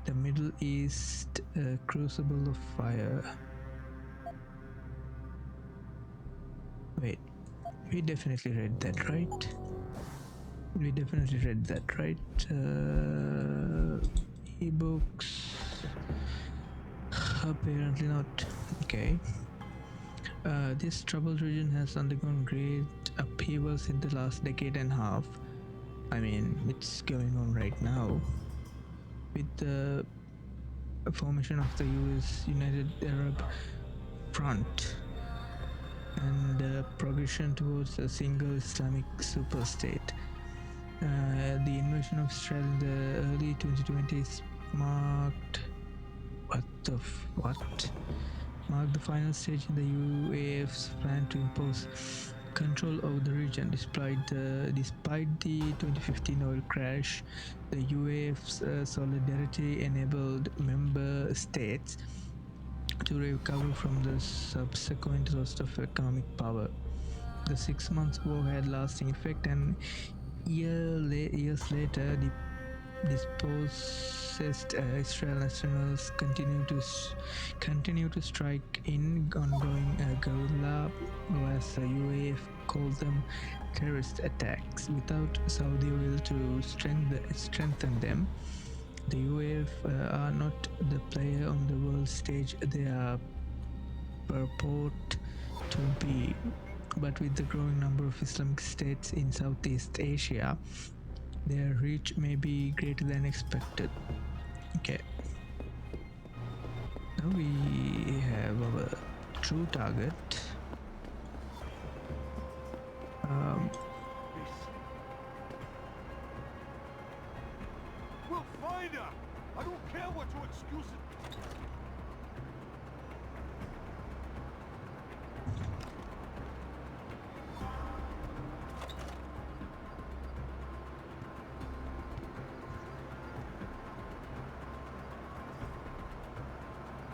The Middle East Crucible of Fire. Wait, we definitely read that, right? Ebooks. Apparently not. Okay. This troubled region has undergone great upheavals in the last decade and a half. I mean, it's going on right now. With the formation of the United Arab Front and the progression towards a single Islamic superstate. The invasion of Israel in the early 2020s marked the final stage in the UAF's plan to impose control over the region. Despite the 2015 oil crash, the UAF's solidarity enabled member states to recover from the subsequent loss of economic power. The 6 months war had lasting effect, and years later, dispossessed Israel nationals continue to strike in ongoing guerrilla, or as the UAF called them, terrorist attacks. Without Saudi oil to strengthen them, the UAF are not the player on the world stage they are purport to be. But with the growing number of Islamic states in Southeast Asia, their reach may be greater than expected. Okay. Now we have our true target. We'll find her! I don't care what your excuses.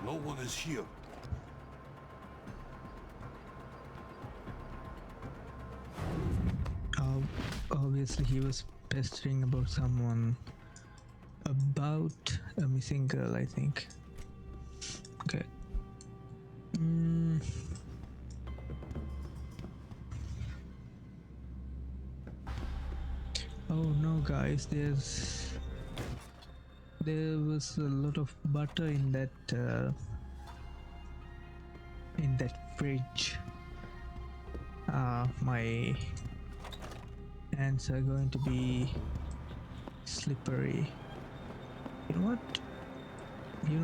No one is here. Obviously he was pestering about someone, about a missing girl, I think. Okay. Oh no guys, there was a lot of butter in that in that fridge. My hands are going to be slippery. You know what? You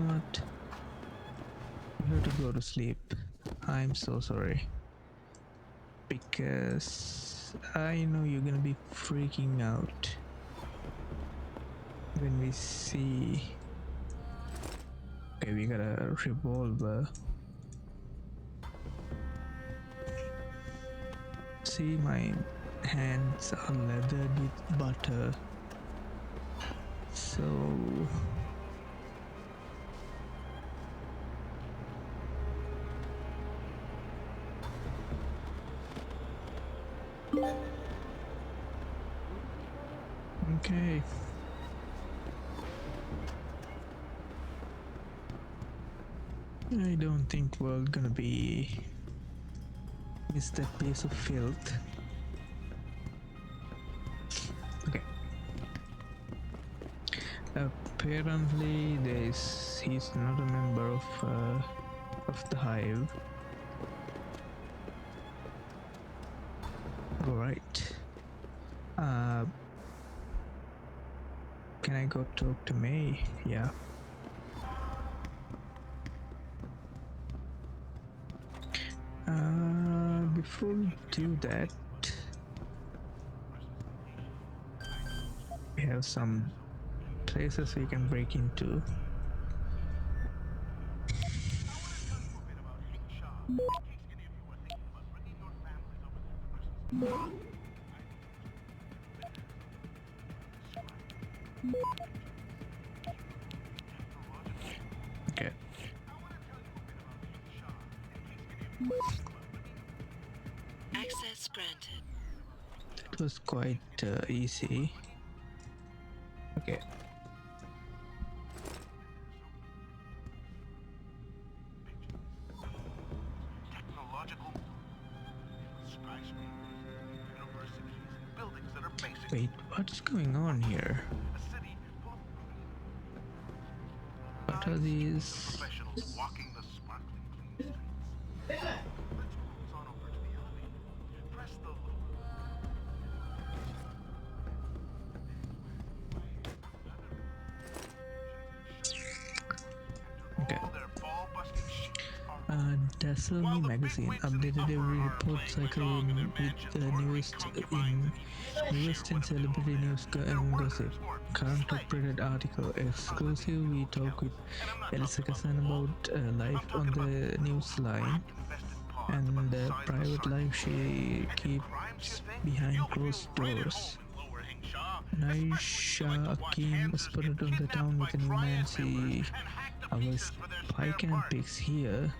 have to go to sleep. I'm so sorry. Because I know you're gonna be freaking out when we see. Okay, we got a revolver. See, my hands are leathered with butter. So okay. I don't think we're gonna miss that piece of filth. Okay. Apparently, he's not a member of the hive. All right. Can I go talk to May? Yeah. Before we do that, we have some places we can break into. Okay. Access granted. That was quite easy. Okay. Technological skyscrapers, universities, buildings that are basically Wait, what's going on here? a city full of What are these? professionals walking the sparkling clean streets. Let's cruise on over to the elevator. Press the Okay. all their ball-busting sheets are Dazzle Me magazine updated every report cycle with the newest in celebrity news and gossip. Current top-rated article exclusive. We talk with Elsa Kazan about life on the news line and private life she keeps behind closed doors. Naisha Akim was spotted on the town with a new man. See our spy cam pics here.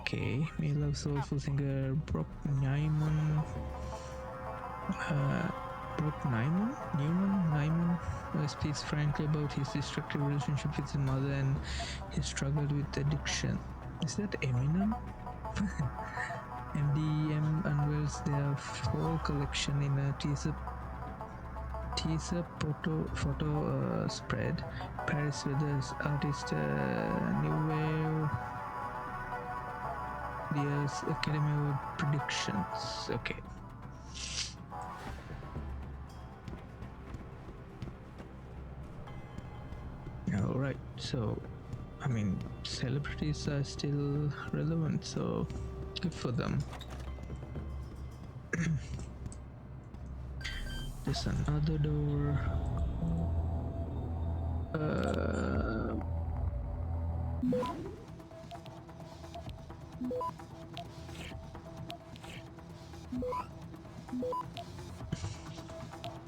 Okay, me love soulful singer Brock Nyman. Nyman speaks frankly about his destructive relationship with his mother and his struggle with addiction. Is that Eminem? MDM unveils their fall collection in a teaser photo spread. Paris Weathers artist New Wave Diaz Academy Award predictions. Okay. Alright, so I mean celebrities are still relevant, so good for them. There's another door.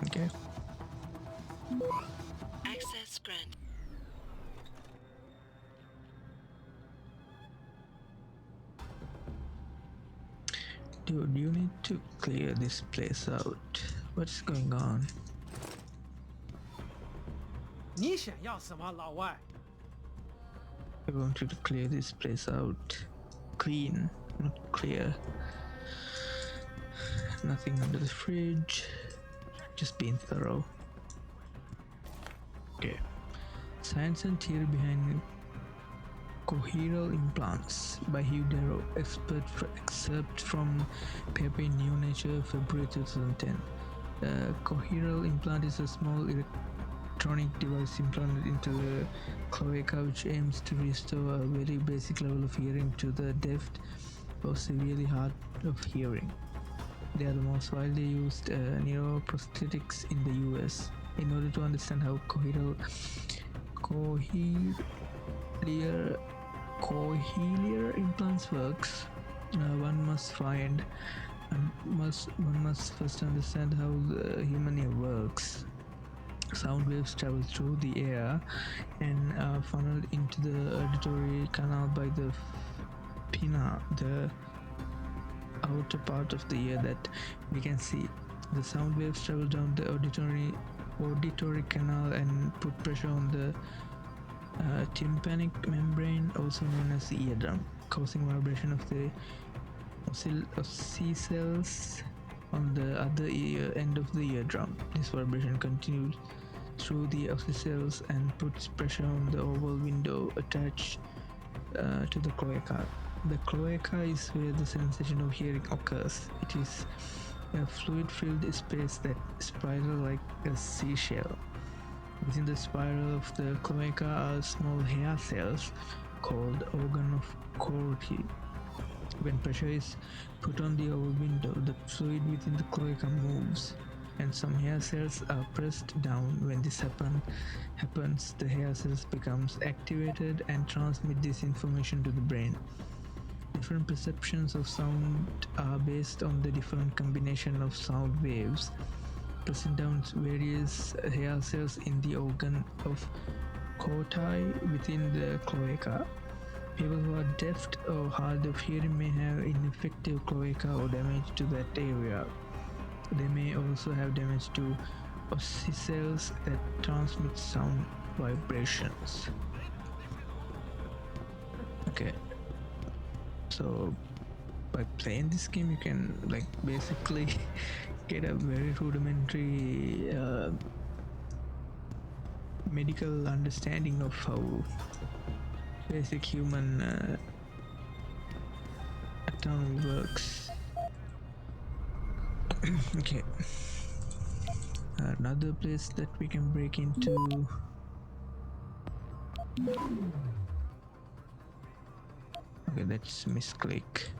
Okay. Access granted. Dude, you need to clear this place out. What's going on? 你想要什么，老外？ I want you to clear this place out. Clean, not clear. Nothing under the fridge. Just being thorough. Okay. Science and theory behind cochlear implants by Hugh Darrow, excerpt from paper in New Nature, February 2010. Cochlear implant is a small electronic device implanted into the cloaca which aims to restore a very basic level of hearing to the deaf or severely hard of hearing. They are the most widely used neuroprosthetics in the US. In order to understand how cochlear implants works, one must first understand how the human ear works. Sound waves travel through the air and are funneled into the auditory canal by the pinna, the outer part of the ear that we can see. The sound waves travel down the auditory canal and put pressure on the tympanic membrane, also known as the eardrum, causing vibration of the ossicles on the other end of the eardrum. This vibration continues through the ossicles and puts pressure on the oval window attached to the cloaca. The cloaca is where the sensation of hearing occurs. It is a fluid-filled space that spirals like a seashell. Within the spiral of the cloaca are small hair cells called organ of Corti. When pressure is put on the oval window, the fluid within the cloaca moves, and some hair cells are pressed down. When this happens, the hair cells becomes activated and transmit this information to the brain. Different perceptions of sound are based on the different combination of sound waves present down various hair cells in the organ of Corti within the cloaca. People who are deaf or hard of hearing may have ineffective cloaca or damage to that area. They may also have damage to ossicles that transmit sound vibrations. Okay. So by playing this game you can basically get a very rudimentary medical understanding of how basic human anatomy works. Okay. Another place that we can break into. Okay, that's misclick.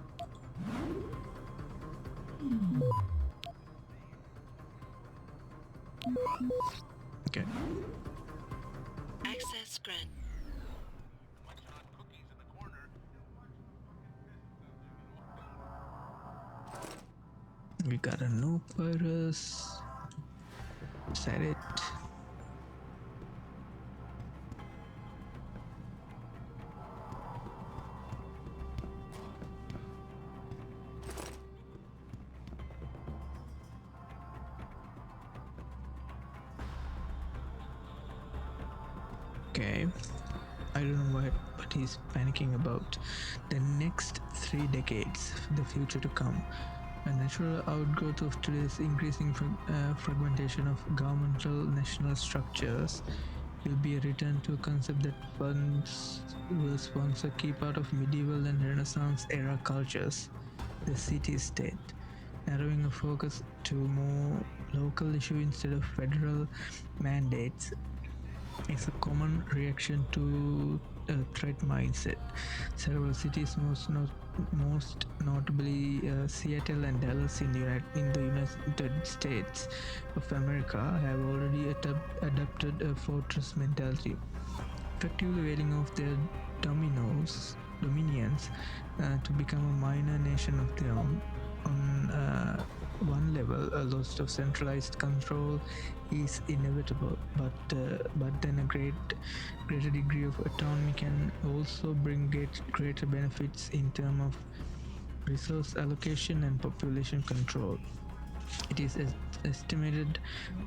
Okay. Access granted. We got a no virus. Set it. Okay, I don't know what he's panicking about. The next 3 decades, the future to come. A natural outgrowth of today's increasing fragmentation of governmental national structures will be a return to a concept that was once a key part of medieval and Renaissance era cultures, the city-state. Narrowing a focus to more local issue instead of federal mandates is a common reaction to a threat mindset. Several cities, most notably Seattle and Dallas in the United States of America, have already adopted a fortress mentality, effectively wailing off their dominions to become a minor nation of their own. On one level, a loss of centralized control is inevitable, but then a greater degree of autonomy can also bring greater benefits in terms of resource allocation and population control. It is estimated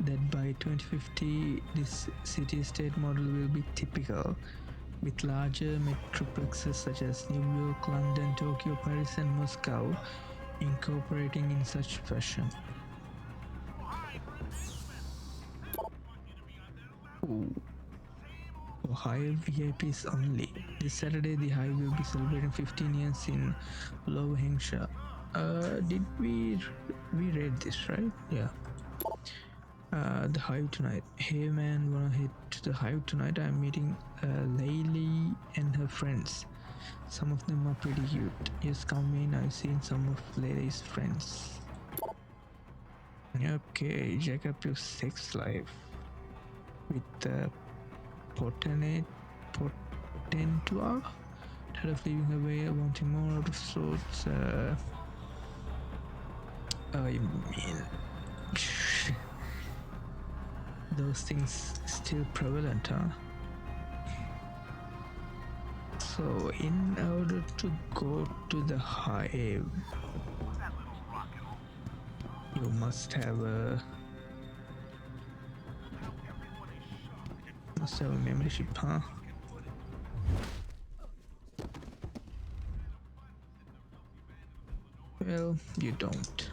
that by 2050, this city-state model will be typical, with larger metroplexes such as New York, London, Tokyo, Paris, and Moscow incorporating in such fashion. Ooh. Hive VIPs only. This Saturday, the Hive will be celebrating 15 years in Low Hensha. Did we read this right? Yeah. The Hive tonight. Hey man, wanna head to the Hive tonight? I'm meeting Laylee and her friends. Some of them are pretty cute. Yes, come in. I've seen some of Laylee's friends. Okay, jack up your sex life with the Potentua. Tired of leaving away, wanting more out of sorts. I mean, those things still prevalent, huh? So, in order to go to the Hive, you must have a membership, huh? Well, you don't.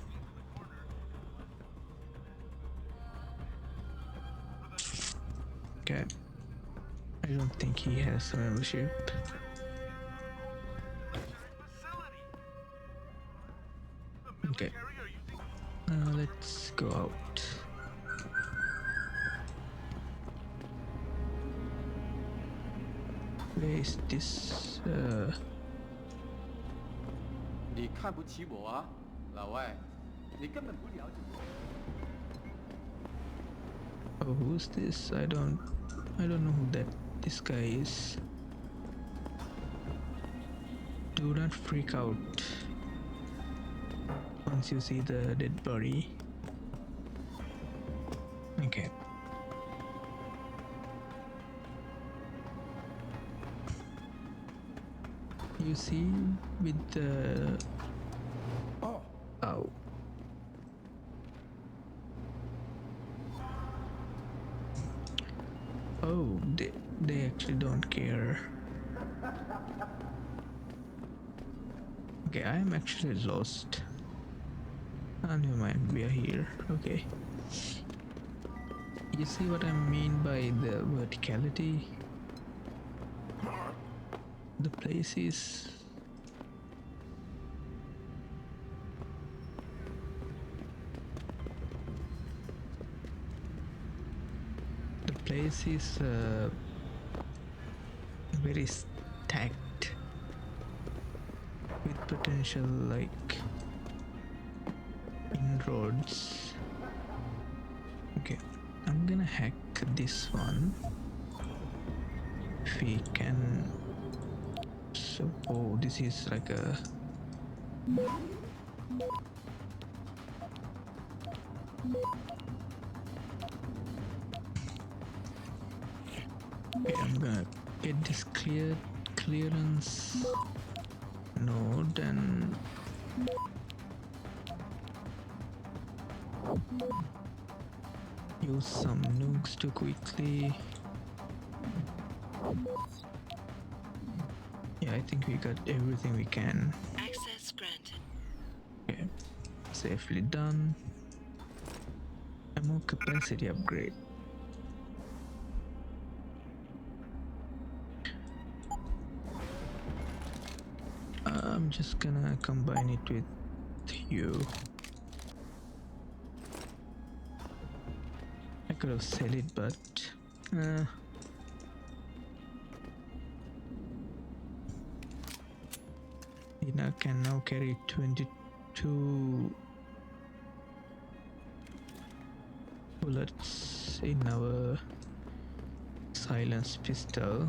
Okay. I don't think he has a membership. Okay. Let's go out. Where is this? 你看不起我啊，老外，你根本不了解我。 Oh, who's this? I don't know who this guy is. Do not freak out once you see the dead body. Okay. You see with the oh. Oh, they actually don't care. Okay, I'm actually lost. Ah, never mind, we are here. Okay. You see what I mean by the verticality? The place is... The place is very stacked with potential like inroads. Okay, I'm gonna hack this one if we can. So, oh, this is like a okay, I'm gonna get this clearance node and use some nukes to quickly. Yeah, I think we got everything we can. Access granted. Okay, safely done. Ammo capacity upgrade. I'm just gonna combine it with you. I could have said it, but Ina can now carry 22 bullets in our silenced pistol.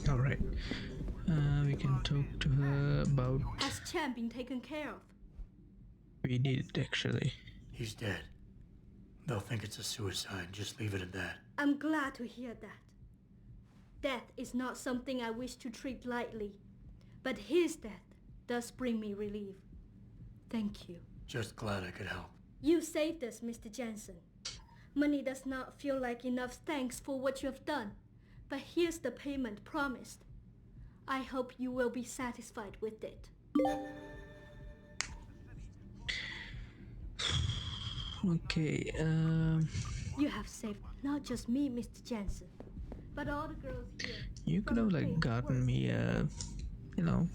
Alright, we can talk to her about... Has Chen been taken care of? We did, actually. He's dead. They'll think it's a suicide. Just leave it at that. I'm glad to hear that. Death is not something I wish to treat lightly, but his death does bring me relief. Thank you. Just glad I could help. You saved us, Mr. Jensen. Money does not feel like enough thanks for what you have done, but here's the payment promised. I hope you will be satisfied with it. Okay, You have saved not just me, Mr. Jensen, but all the girls here. You could have like gotten me a, you know,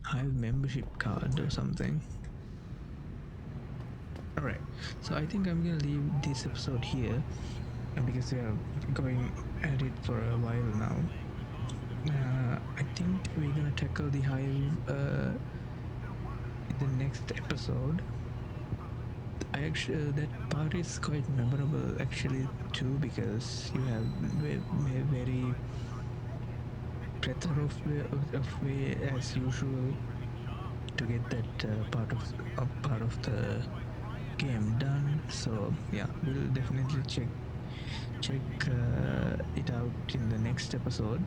Hive membership card or something. Alright, so I think I'm gonna leave this episode here because we are going at it for a while now. I think we're gonna tackle the Hive in the next episode. That part is quite memorable actually too, because you have very plethora of way as usual to get that part of the game done. So yeah, we'll definitely check it out in the next episode.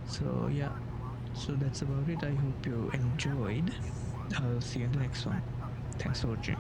So yeah, so that's about it. I hope you enjoyed. I'll see you in the next one. Thanks for watching.